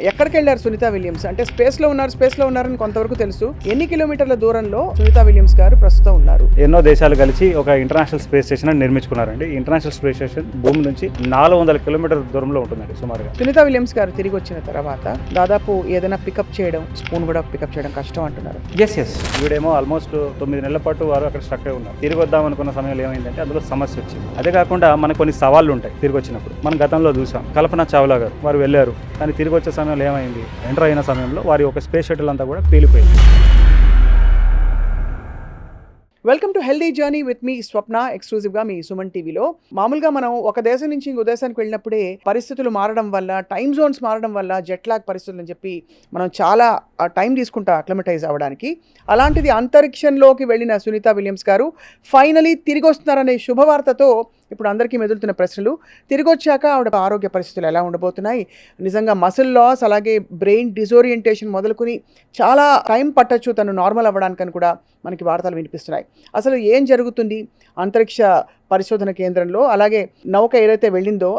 ఎక్కడికి వెళ్ళారు సునీత విలియమ్స్? అంటే స్పేస్లో ఉన్నారని కొంతవరకు తెలుసు. ఎన్ని కిలోమీటర్ల దూరంలో సునీత విలియమ్స్ గారు ప్రస్తుతం ఉన్నారు? ఎన్నో దేశాలు కలిసి ఒక ఇంటర్నేషనల్ స్పేస్ స్టేషన్ నిర్మించుకున్నారండి. ఇంటర్నేషనల్ స్పేస్ స్టేషన్ భూమి నుంచి 400 కిలోమీటర్ల దూరంలో ఉంటుందండి సుమారుగా. సునీత విలియమ్స్ గారు తిరిగి వచ్చిన తర్వాత దాదాపు ఏదైనా పికప్ చేయడం, స్పూన్ కూడా పికప్ చేయడం కష్టం అంటున్నారు. ఎస్ వీడేమో ఆల్మోస్ట్ 9 నెలల పాటు వారు అక్కడ స్ట్రక్ అయి ఉన్నారు. తిరిగి వద్దాం అనుకున్న సమయంలో ఏమైందంటే అందులో సమస్య వచ్చింది. అదే కాకుండా మనకు కొన్ని సవాళ్లు ఉంటాయి తిరిగి వచ్చినప్పుడు. మనం గతంలో చూసాం కల్పన చావ్లా గారు వారు వెళ్ళారు, కానీ తిరిగి వచ్చే సమయంలో ఏమైంది, ఎంటర్ అయిన సమయంలో వారి ఒక స్పేస్ షటిల్ అంతా కూడా పేలిపోయింది. Welcome to healthy journey with మీ స్వప్న, ఎక్స్క్లూజివ్గా మీ సుమన్ టీవీలో. మామూలుగా మనం ఒక దేశం నుంచి ఇంకో దేశానికి వెళ్ళినప్పుడే పరిస్థితులు మారడం వల్ల, టైం జోన్స్ మారడం వల్ల, జెట్ లాగ్ పరిస్థితులు అని చెప్పి మనం చాలా టైం తీసుకుంటాం అక్లమటైజ్ అవ్వడానికి. అలాంటిది అంతరిక్షంలోకి వెళ్ళిన సునీత విలియమ్స్ గారు ఫైనలీ తిరిగి వస్తున్నారనే శుభవార్తతో ఇప్పుడు అందరికీ మెదులుతున్న ప్రశ్నలు. తిరిగి వచ్చాక ఆవిడ ఆరోగ్య పరిస్థితులు ఎలా ఉండబోతున్నాయి, నిజంగా మసిల్ లాస్ అలాగే బ్రెయిన్ డిజోరియంటేషన్ మొదలుకొని చాలా టైం పట్టచ్చు తను నార్మల్ అవ్వడానికని కూడా మనకి వార్తలు వినిపిస్తున్నాయి. అసలు ఏం జరుగుతుంది అంతరిక్ష పరిశోధన కేంద్రంలో, అలాగే నౌక ఏదైతే వెళ్ళిందో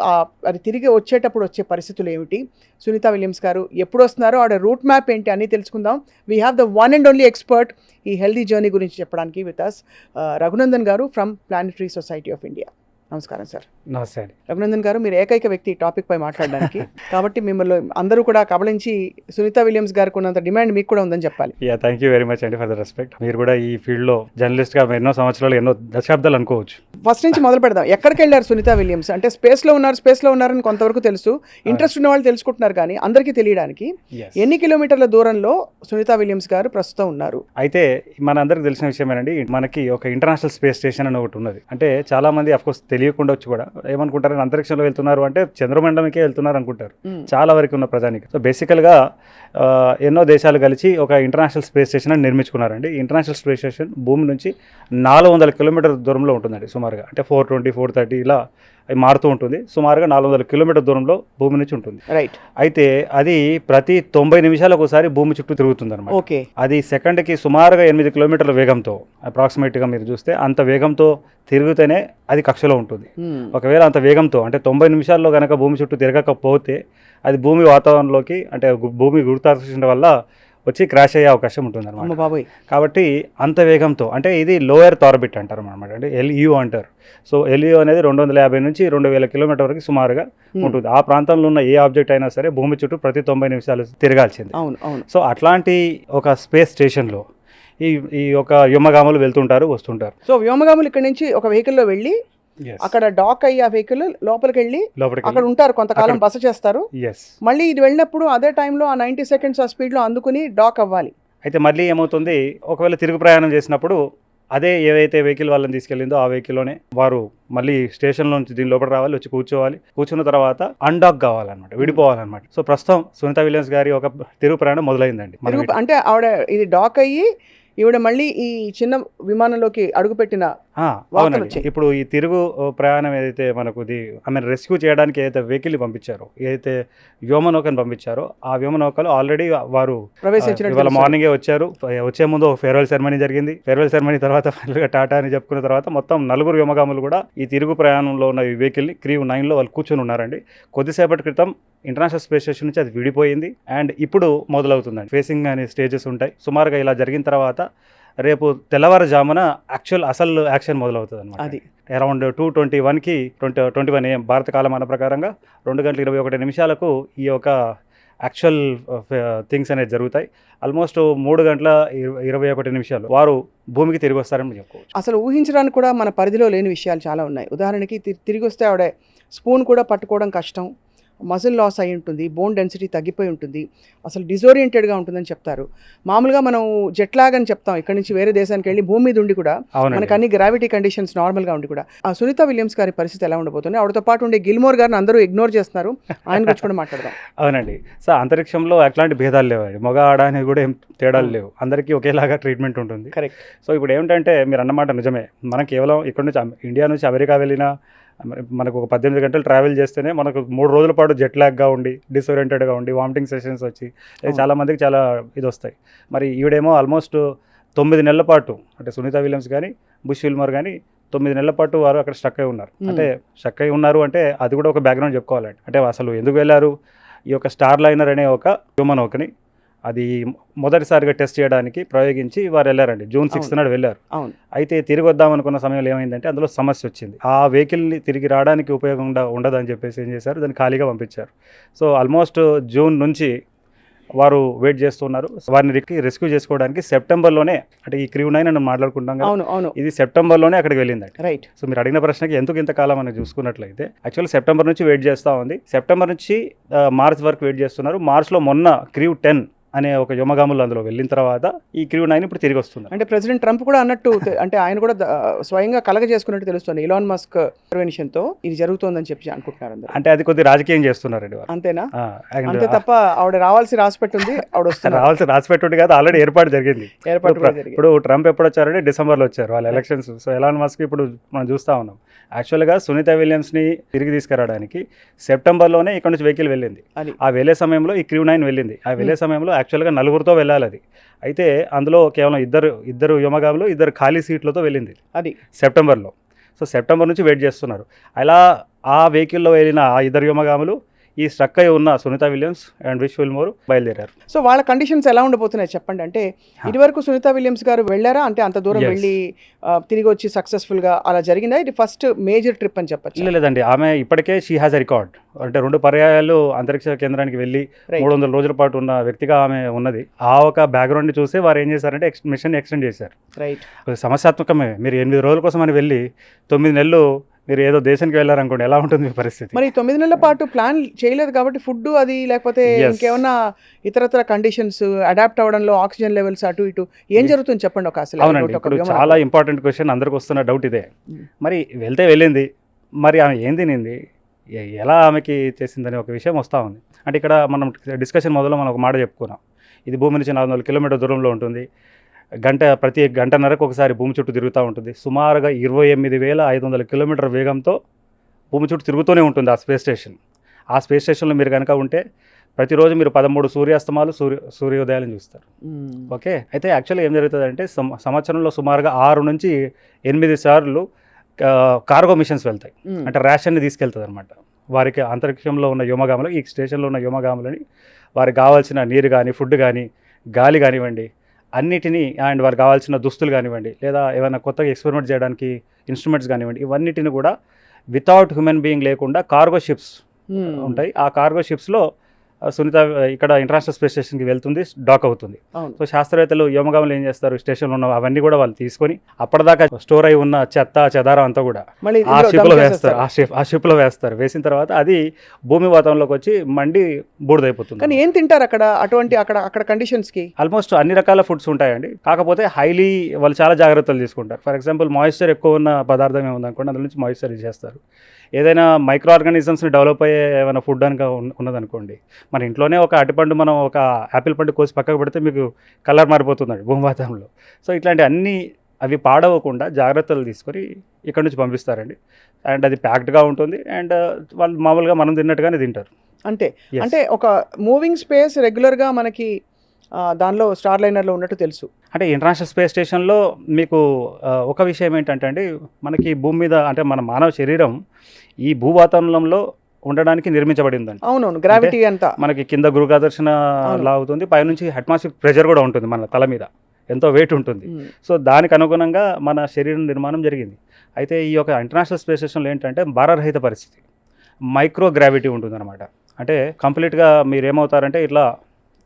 అది తిరిగి వచ్చేటప్పుడు వచ్చే పరిస్థితులు ఏమిటి, సునీత విలియమ్స్ గారు ఎప్పుడు వస్తున్నారో ఆవిడ రూట్ మ్యాప్ ఏంటి అన్నీ తెలుసుకుందాం. We have the one and only expert ఈ హెల్దీ జర్నీ గురించి చెప్పడానికి విత్ అస్, రఘునందన్ గారు from planetary society of India. నమస్కారం సార్. నమస్తే అండి. రఘునందన్ గారు, మీరు ఏకైక వ్యక్తి టాపిక్ పై మాట్లాడడానికి, కాబట్టి మిమ్మల్ని అందరూ కూడా కబలించి సునీత విలియమ్స్ గారికి ఉన్నంత డిమాండ్ మీకు కూడా ఉందని చెప్పాలి. థ్యాంక్ యూ వెరీ మచ్ అండి ఫర్ ద రెస్పెక్ట్. మీరు కూడా ఈ ఫీల్డ్లో జర్నలిస్ట్గా ఎన్నో సంవత్సరాలు, ఎన్నో దశాబ్దాలు అనుకోవచ్చు. ఫస్ట్ నుంచి మొదలు పెడదాం. ఎక్కడికి వెళ్ళారు సునీత విలియమ్స్? అంటే స్పేస్లో ఉన్నారని కొంతవరకు తెలుసు, ఇంట్రెస్ట్ ఉన్న వాళ్ళు తెలుసుకుంటున్నారు, కానీ అందరికీ తెలియడానికి ఎన్ని కిలోమీటర్ల దూరంలో సునీత విలియమ్స్ గారు ప్రస్తుతం ఉన్నారు? అయితే మన అందరికి తెలిసిన విషయమేనండి, మనకి ఒక ఇంటర్నేషనల్ స్పేస్ స్టేషన్ అని ఒకటి ఉన్నది. అంటే చాలా మంది అఫ్కోర్స్ తెలియకుండా వచ్చి కూడా ఏమనుకుంటారు, అంతరిక్షంలో వెళ్తున్నారు అంటే చంద్రమండలంకే వెళ్తున్నారు అనుకుంటారు చాలా వరకు ఉన్న ప్రజానికి. సో బేసికల్గా ఎన్నో దేశాలు కలిసి ఒక ఇంటర్నేషనల్ స్పేస్ స్టేషన్ అని నిర్మించుకున్నారండి. ఇంటర్నేషనల్ స్పేస్ స్టేషన్ భూమి నుంచి 400 కిలోమీటర్ల దూరంలో ఉంటుందండి సుమారుగా. అంటే 420, 430 ఇలా మారుతూ ఉంటుంది. సుమారుగా 400 కిలోమీటర్ల దూరంలో భూమి నుంచి ఉంటుంది. రైట్. అయితే అది ప్రతి 90 నిమిషాలకు ఒకసారి భూమి చుట్టూ తిరుగుతుంది అనమాట. ఓకే. అది సెకండ్కి సుమారుగా 8 కిలోమీటర్ల వేగంతో, అప్రాక్సిమేట్గా మీరు చూస్తే అంత వేగంతో తిరుగుతూనే అది కక్షలో ఉంటుంది. ఒకవేళ అంత వేగంతో అంటే 90 నిమిషాల్లో కనుక భూమి చుట్టూ తిరగకపోతే అది భూమి వాతావరణంలోకి, అంటే భూమి గురుత్వాకర్షణ వల్ల వచ్చి క్రాష్ అయ్యే అవకాశం ఉంటుంది అనమాట. కాబట్టి అంత వేగంతో, అంటే ఇది లోయర్ ఆర్బిట్ అంటారు అనమాట, అంటే LEO అంటారు. సో LEO అనేది 250 నుంచి 2000 కిలోమీటర్ వరకు సుమారుగా ఉంటుంది. ఆ ప్రాంతంలో ఉన్న ఏ ఆబ్జెక్ట్ అయినా సరే భూమి చుట్టూ ప్రతి 90 నిమిషాలు తిరగాల్సింది. సో అట్లాంటి ఒక స్పేస్ స్టేషన్లో ఈ ఒక వ్యోమగాములు వెళ్తుంటారు, వస్తుంటారు. సో వ్యోమగాములు ఇక్కడ నుంచి ఒక వెహికల్లో వెళ్ళి అక్కడ డాక్ అయ్యి ఆ వెహికల్ లోపలికి వెళ్ళి అక్కడ ఉంటారు, కొంతకాలం బస చేస్తారు. మళ్ళీ ఇది వెళ్ళినప్పుడు అదే టైంలో ఆ 90 సెకండ్స్ ఆ స్పీడ్లో అందుకుని డాక్ అవ్వాలి. అయితే మళ్ళీ ఏమవుతుంది, ఒకవేళ తిరుగు ప్రయాణం చేసినప్పుడు అదే ఏవైతే వెహికల్ వాళ్ళని తీసుకెళ్ళిందో ఆ వెహికల్లోనే వారు మళ్ళీ స్టేషన్లో నుంచి దీని లోపల రావాలి, వచ్చి కూర్చోవాలి. కూర్చున్న తర్వాత అన్డాక్ కావాలన్నమాట, విడిపోవాలన్నమాట. సో ప్రస్తుతం సునీత విలియమ్స్ గారి ఒక తిరుగు ప్రయాణం మొదలైందండి. అంటే ఆవిడ ఇది డాక్ అయ్యి ఈవిడ మళ్ళీ ఈ చిన్న విమానంలోకి అడుగుపెట్టిన అవునండి. ఇప్పుడు ఈ తిరుగు ప్రయాణం ఏదైతే మనకు రెస్క్యూ చేయడానికి ఏదైతే వెహికల్ పంపించారో, ఏదైతే వ్యోమనౌకను పంపించారో, ఆ వ్యోమనౌకలు ఆల్రెడీ వారు ఇవాళ మార్నింగే వచ్చారు. వచ్చే ముందు ఫేర్వెల్ సెరమనీ జరిగింది. ఫేర్వెల్ సెరమనీ తర్వాత ఫైనల్గా టాటా అని చెప్పుకున్న తర్వాత మొత్తం 4 వ్యోమగాములు కూడా ఈ తిరుగు ప్రయాణంలో ఉన్న ఈ వెహికల్ని క్రీవ్ 9లో వాళ్ళు కూర్చొని ఉన్నారండి. కొద్దిసేపటి క్రితం ఇంటర్నేషనల్ స్పేస్ స్టేషన్ నుంచి అది విడిపోయింది అండ్ ఇప్పుడు మొదలవుతుందండి. ఫేసింగ్ అనే స్టేజెస్ ఉంటాయి. సుమారుగా ఇలా జరిగిన తర్వాత రేపు తెల్లవారుజామున అసలు యాక్షన్ మొదలవుతుంది అనమాట. అది అరౌండ్ 2:21కి 21 AM భారత కాలమాన ప్రకారంగా 2:21 ఈ యొక్క యాక్చువల్ థింగ్స్ అనేది జరుగుతాయి. ఆల్మోస్ట్ 3:21 వారు భూమికి తిరిగి వస్తారని చెప్పుకోవచ్చు. అసలు ఊహించడానికి కూడా మన పరిధిలో లేని విషయాలు చాలా ఉన్నాయి. ఉదాహరణకి తిరిగి వస్తే ఆవిడ స్పూన్ కూడా పట్టుకోవడం కష్టం, మజిల్ లాస్ అయి ఉంటుంది, బోన్ డెన్సిటీ తగ్గిపోయి ఉంటుంది, అసలు డిజోరియంటెడ్గా ఉంటుందని చెప్తారు. మామూలుగా మనం జెట్ లాగ్ అని చెప్తాం, ఇక్కడ నుంచి వేరే దేశానికి వెళ్ళి భూమి మీద ఉండి కూడా మనకు అన్ని గ్రావిటీ కండిషన్స్ నార్మల్గా ఉండి కూడా. ఆ సునీత విలియమ్స్ గారి పరిస్థితి ఎలా ఉండబోతుంది? ఆవిడతో పాటు ఉండే గిల్మోర్ గారిని అందరూ ఇగ్నోర్ చేస్తున్నారు, ఆయన గురించి కూడా మాట్లాడదాం. అవునండి. సో అంతరిక్షంలో అట్లాంటి భేదాలు లేవండి, మగ ఆడ అనేది కూడా ఏం తేడాలు లేవు, అందరికీ ఒకేలాగా ట్రీట్మెంట్ ఉంటుంది. కరెక్ట్. సో ఇప్పుడు ఏమిటంటే మీరు అన్నమాట నిజమే, మనం కేవలం ఇక్కడ నుంచి ఇండియా నుంచి అమెరికా వెళ్ళినా మనకు ఒక 18 గంటలు ట్రావెల్ చేస్తేనే మనకు 3 రోజుల పాటు జెట్ లాగ్గా ఉండి, డిసోరియంటెడ్గా ఉండి, వామిటింగ్ సెషన్స్ వచ్చి చాలామందికి చాలా ఇది వస్తాయి. మరి ఈవిడేమో ఆల్మోస్ట్ 9 నెలల పాటు, అంటే సునీత విలియమ్స్ కానీ బుష్ విల్మర్ కానీ 9 నెలల పాటు వారు అక్కడ స్ట్రక్ అయి ఉన్నారు. అంటే స్ట్రక్ అయి ఉన్నారు అంటే అది కూడా ఒక బ్యాక్గ్రౌండ్ చెప్పుకోవాలండి. అంటే అసలు ఎందుకు వెళ్ళారు, ఈ యొక్క స్టార్ లైనర్ అనే ఒక వ్యోమనౌకని అది మొదటిసారిగా టెస్ట్ చేయడానికి ప్రయోగించి వారు వెళ్ళారండి. జూన్ 6th నాడు వెళ్ళారు. అయితే తిరిగి వద్దాం అనుకున్న సమయంలో ఏమైందంటే అందులో సమస్య వచ్చింది. ఆ వెహికల్ని తిరిగి రావడానికి ఉపయోగం ఉండదని చెప్పేసి ఏం చేశారు, దాన్ని ఖాళీగా పంపించారు. సో ఆల్మోస్ట్ జూన్ నుంచి వారు వెయిట్ చేస్తున్నారు. వారిని రెస్క్యూ చేసుకోవడానికి సెప్టెంబర్లోనే, అంటే ఈ క్రూ 9 అని మాట్లాడుకుంటాం కదా, ఇది సెప్టెంబర్లోనే అక్కడికి వెళ్ళిందండి. రైట్. సో మీరు అడిగిన ప్రశ్నకి ఎందుకు ఇంతకాలం అని చూసుకున్నట్లయితే యాక్చువల్లీ సెప్టెంబర్ నుంచి వెయిట్ చేస్తూ ఉంది. సెప్టెంబర్ నుంచి మార్చ్ వరకు వెయిట్ చేస్తున్నారు. మార్చ్లో మొన్న క్రూ 10 అనే ఒక వ్యోమగాములు అందులో వెళ్ళిన తర్వాత ఈ క్రూ 9 ఇప్పుడు తిరిగి వస్తుంది. అంటే ప్రెసిడెంట్ ట్రంప్ కూడా అన్నట్టు, అంటే ఆయన కూడా స్వయంగా కలగ చేసుకున్నట్టు తెలుస్తుంది. ఇలాన్ మస్క్ ఇంటర్వెన్షన్ తో ఇది జరుగుతోందని చెప్పి అనుకుంటున్నారు అందరూ. అంటే అది కొద్ది రాజకీయం చేస్తున్నారండి వారు. అంతేనా? అంతే తప్ప ఆవిడ రావాల్సి రాసిపెట్టి ఉంది, ఆవిడ వస్తుంది. రావాల్సి రాసిపెట్టి కాదు, ఆల్రెడీ ఏర్పాటు జరిగింది. ఇప్పుడు ట్రంప్ ఎప్పుడు వచ్చారంటే డిసెంబర్లో వచ్చారు వాళ్ళ ఎలక్షన్స్. సో ఎలాన్ మస్క్ ఇప్పుడు మనం చూస్తా ఉన్నాం. యాక్చువల్గా సునీత విలియమ్స్ని తిరిగి తీసుకురావడానికి సెప్టెంబర్లోనే ఇక్కడ నుంచి వెహికల్ వెళ్ళింది. ఆ వెళ్ళే సమయంలో ఈ క్రూ 9 వెళ్ళింది. ఆ వెళ్ళే సమయంలో యాక్చువల్గా 4గురితో వెళ్ళాలి అది. అయితే అందులో కేవలం ఇద్దరు వ్యోమగాములు 2 ఖాళీ సీట్లతో వెళ్ళింది అది సెప్టెంబర్లో. సో సెప్టెంబర్ నుంచి వెయిట్ చేస్తున్నారు. అలా ఆ వెహికల్లో వెళ్ళిన ఆ 2 వ్యోమగాములు ఈ స్ట్రక్ అయి ఉన్న సునీత విలియమ్స్ అండ్ విష్ విల్మోర్ బయలుదేరారు. సో వాళ్ళ కండిషన్స్ ఎలా ఉండబోతున్నాయి చెప్పండి. అంటే ఇదివరకు సునీత విలియమ్స్ గారు వెళ్ళారా? అంటే అంత దూరం వెళ్ళి తిరిగి వచ్చి సక్సెస్ఫుల్గా అలా జరిగిందా? ఇది ఫస్ట్ మేజర్ ట్రిప్ అని చెప్పచ్చు. లేదండి, ఆమె ఇప్పటికే షీ హ్యాస్ ఎ రికార్డ్. అంటే 2 పర్యాయాలు అంతరిక్ష కేంద్రానికి వెళ్ళి 300 రోజుల పాటు ఉన్న వ్యక్తిగా ఆమె ఉన్నది. ఆ ఒక బ్యాక్గ్రౌండ్ చూసి వారు ఏం చేశారంటే మిషన్ ఎక్స్టెండ్ చేశారు. రైట్. సమస్యాత్మకమే. మీరు 8 రోజుల కోసం అని వెళ్ళి 9 నెలలు మీరు ఏదో దేశానికి వెళ్ళారనుకోండి, ఎలా ఉంటుంది మీ పరిస్థితి? మరి 9 నెలల పాటు ప్లాన్ చేయలేదు కాబట్టి ఫుడ్ అది, లేకపోతే ఇంకేమన్నా ఇతరత్ర కండిషన్స్ అడాప్ట్ అవ్వడంలో ఆక్సిజన్ లెవెల్స్ అటు ఇటు ఏం జరుగుతుంది చెప్పండి ఒక అసలు. అవునండి, ఇప్పుడు చాలా ఇంపార్టెంట్ క్వశ్చన్ అందరికి వస్తున్న డౌట్ ఇదే. మరి వెళ్ళింది, మరి ఆమె ఏం తినింది, ఎలా ఆమెకి చేసిందని ఒక విషయం వస్తూ ఉంది. అంటే ఇక్కడ మనం డిస్కషన్ మొదలు మనం ఒక మాట చెప్పుకున్నాం. ఇది భూమి నుంచి 400 కిలోమీటర్ దూరంలో ఉంటుంది. ప్రతి గంటన్నరకు ఒకసారి భూమి చుట్టూ తిరుగుతూ ఉంటుంది. సుమారుగా 28,500 కిలోమీటర్ వేగంతో భూమి చుట్టూ తిరుగుతూనే ఉంటుంది ఆ స్పేస్ స్టేషన్. ఆ స్పేస్ స్టేషన్లో మీరు కనుక ఉంటే ప్రతిరోజు మీరు 13 సూర్యాస్తమాలు సూర్యోదయాలను చూస్తారు. ఓకే. అయితే యాక్చువల్గా ఏం జరుగుతుందంటే సంవత్సరంలో సుమారుగా 6 నుంచి 8 సార్లు కార్గో మిషన్స్ వెళ్తాయి. అంటే రేషన్ని తీసుకెళ్తుంది అనమాట. వారికి అంతరిక్షంలో ఉన్న వ్యోమగాములు, ఈ స్టేషన్లో ఉన్న వ్యోమగాములని వారికి కావాల్సిన నీరు కానీ, ఫుడ్ కానీ, గాలి కానివ్వండి, అన్నిటినీ, అండ్ వారికి కావాల్సిన దుస్తులు కానివ్వండి, లేదా ఏమైనా కొత్తగా ఎక్స్పెరిమెంట్ చేయడానికి ఇన్స్ట్రుమెంట్స్ కానివ్వండి, ఇవన్నిటిని కూడా వితౌట్ హ్యూమన్ బీయింగ్ లేకుండా కార్గో షిప్స్ ఉంటాయి. ఆ కార్గో షిప్స్లో సునీత ఇక్కడ ఇంటర్నేషనల్ స్పేస్ స్టేషన్కి వెళ్తుంది, డాక్ అవుతుంది. సో శాస్త్రవేత్తలు వ్యోమగాములు ఏం చేస్తారు, స్టేషన్లో ఉన్న అవన్నీ కూడా వాళ్ళు తీసుకొని అప్పటిదాకా స్టోర్ అయి ఉన్న చెదారం అంతా కూడా ఆ షిప్లో వేస్తారు. ఆ షిప్లో వేస్తారు. వేసిన తర్వాత అది భూమి వాతావరణంలోకి వచ్చి మండి బూడిదైపోతుంది. కానీ ఏం తింటారు అక్కడ అటువంటి అక్కడ కండిషన్స్కి? ఆల్మోస్ట్ అన్ని రకాల ఫుడ్స్ ఉంటాయండి. కాకపోతే హైలీ వాళ్ళు చాలా జాగ్రత్తలు తీసుకుంటారు. ఫర్ ఎగ్జాంపుల్ మాయిశ్చర్ ఎక్కువ ఉన్న పదార్థం ఏముందనుకోండి, అందులో నుంచి మాయిశ్చర్ చేస్తారు. ఏదైనా మైక్రో ఆర్గానిజమ్స్ని డెవలప్ అయ్యే ఏమైనా ఫుడ్ కనుక ఉన్నదనుకోండి, మన ఇంట్లోనే ఒక అరటిపండు మనం ఒక యాపిల్ పండు కోసి పక్కకు పెడితే మీకు కలర్ మారిపోతుందండి భూమి వాతావరణంలో. సో ఇట్లాంటి అన్నీ అవి పాడవకుండా జాగ్రత్తలు తీసుకొని ఇక్కడ నుంచి పంపిస్తారండి. అండ్ అది ప్యాక్డ్గా ఉంటుంది. అండ్ వాళ్ళు మామూలుగా మనం తిన్నట్టుగానే తింటారు. అంటే ఒక మూవింగ్ స్పేస్ రెగ్యులర్గా మనకి దానిలో స్టార్ లైనర్లో ఉన్నట్టు తెలుసు. అంటే ఇంటర్నేషనల్ స్పేస్ స్టేషన్లో మీకు ఒక విషయం ఏంటంటే అండి, మనకి భూమి మీద అంటే మన మానవ శరీరం ఈ భూ వాతావరణంలో ఉండడానికి నిర్మించబడిందండి. అవునవును, గ్రావిటీ అంతా మనకి కింద గురుత్వాకర్షణ లాగుతుంది, పైనుంచి అట్మాస్ఫియర్ ప్రెషర్ కూడా ఉంటుంది మన తల మీద, ఎంతో వెయిట్ ఉంటుంది. సో దానికి అనుగుణంగా మన శరీరం నిర్మాణం జరిగింది. అయితే ఈ యొక్క ఇంటర్నేషనల్ స్పేస్ స్టేషన్లో ఏంటంటే భారరహిత పరిస్థితి, మైక్రో గ్రావిటీ ఉంటుంది అనమాట. అంటే కంప్లీట్గా మీరు ఏమవుతారంటే ఇట్లా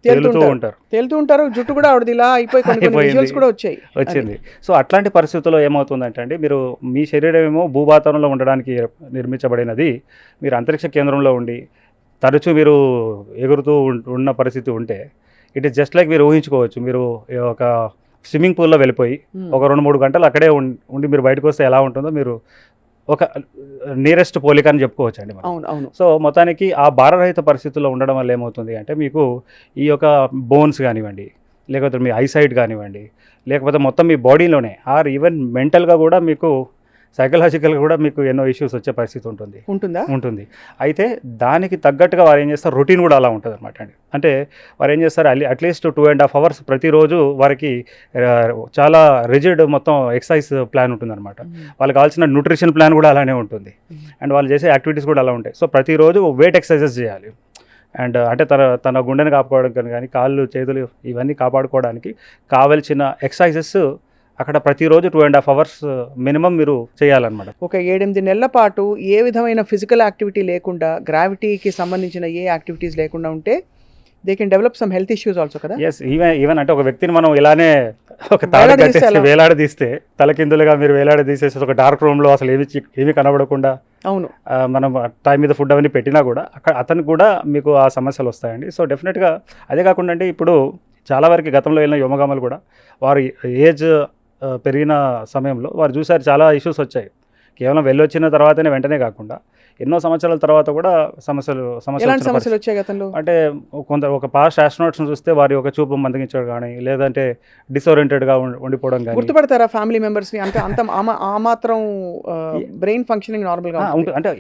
తేలుతూ ఉంటారు. జుట్టు కూడా ఇలా వచ్చింది. సో అట్లాంటి పరిస్థితుల్లో ఏమవుతుందంటే అండి, మీరు మీ శరీరం ఏమో భూవాతావరణంలో ఉండడానికి నిర్మించబడినది. మీరు అంతరిక్ష కేంద్రంలో ఉండి తరచూ మీరు ఎగురుతూ ఉన్న పరిస్థితి ఉంటే ఇట్ ఈస్ జస్ట్ లైక్ మీరు ఊహించుకోవచ్చు, మీరు ఒక స్విమ్మింగ్ పూల్లో వెళ్ళిపోయి ఒక 2-3 గంటలు అక్కడే ఉండి మీరు బయటకు వస్తే ఎలా ఉంటుందో మీరు ఒక నియరెస్ట్ పోలిక అని చెప్పుకోవచ్చు అండి. అవును. సో మొత్తానికి ఆ భారరహిత పరిస్థితుల్లో ఉండడం వల్ల ఏమవుతుంది అంటే మీకు ఈ యొక్క బోన్స్ కానివ్వండి, లేకపోతే మీ ఐసైట్ కానివ్వండి, లేకపోతే మొత్తం మీ బాడీలోనే ఆర్ ఈవెన్ మెంటల్గా కూడా మీకు సైకలాజికల్గా కూడా మీకు ఎన్నో ఇష్యూస్ వచ్చే పరిస్థితి ఉంటుంది. అయితే దానికి తగ్గట్టుగా వారు ఏం చేస్తారు, రొటీన్ కూడా అలా ఉంటుంది అనమాట అండి. అంటే వారు ఏం చేస్తారు, అట్లీస్ట్ 2.5 hours ప్రతిరోజు వారికి చాలా రిజిడ్ మొత్తం ఎక్సర్సైజ్ ప్లాన్ ఉంటుంది అనమాట. వాళ్ళకి కావాల్సిన న్యూట్రిషన్ ప్లాన్ కూడా అలానే ఉంటుంది. అండ్ వాళ్ళు చేసే యాక్టివిటీస్ కూడా అలా ఉంటాయి. సో ప్రతిరోజు వెయిట్ ఎక్సర్సైజెస్ చేయాలి. అండ్ అంటే తన గుండెని కాపాడుకోవడానికి కానీ కాళ్ళు చేతులు ఇవన్నీ కాపాడుకోవడానికి కావలసిన ఎక్సర్సైజెస్ అక్కడ ప్రతిరోజు 2.5 hours మినిమం మీరు చేయాలన్నమాట. ఒక 7-8 నెలల పాటు ఏ విధమైన ఫిజికల్ యాక్టివిటీ లేకుండా, గ్రావిటీకి సంబంధించిన ఏ యాక్టివిటీస్ లేకుండా ఉంటే they can develop some health issues also కదా. ఎస్, ఈవెన్ అంటే ఒక వ్యక్తిని మనం ఇలానే ఒక తాడు కట్టేసి వేలాడదీస్తే, తలకిందులుగా మీరు వేలాడదీసేసి ఒక డార్క్ రూమ్లో అసలు ఏమి కనబడకుండా, అవును, మనం టైం మీద ఫుడ్ అవన్నీ పెట్టినా కూడా అక్కడ అతనికి కూడా మీకు ఆ సమస్యలు వస్తాయండి. సో డెఫినెట్గా అదే కాకుండా అంటే ఇప్పుడు చాలా వరకు గతంలో వెళ్ళిన యోమగామలు కూడా వారు ఏజ్ పెరిగిన సమయంలో వారు చూసారు చాలా ఇష్యూస్ వచ్చాయి. కేవలం వెళ్ళొచ్చిన తర్వాతనే వెంటనే కాకుండా ఎన్నో సంవత్సరాల తర్వాత కూడా సమస్యలు వచ్చాయి గతంలో. అంటే ఒక పాస్ట్ ఆస్ట్రోనాట్స్ని చూస్తే వారి ఒక చూపు మందగించడం కానీ, లేదంటే డిసోరియంటెడ్గా ఉండిపోవడం కానీ. గుర్తుపడతారా ఫ్యామిలీ మెంబర్స్ని? అంటే అంత ఆ మాత్రం బ్రెయిన్ ఫంక్షనింగ్ నార్మల్గా ఉంటుంది. అంటే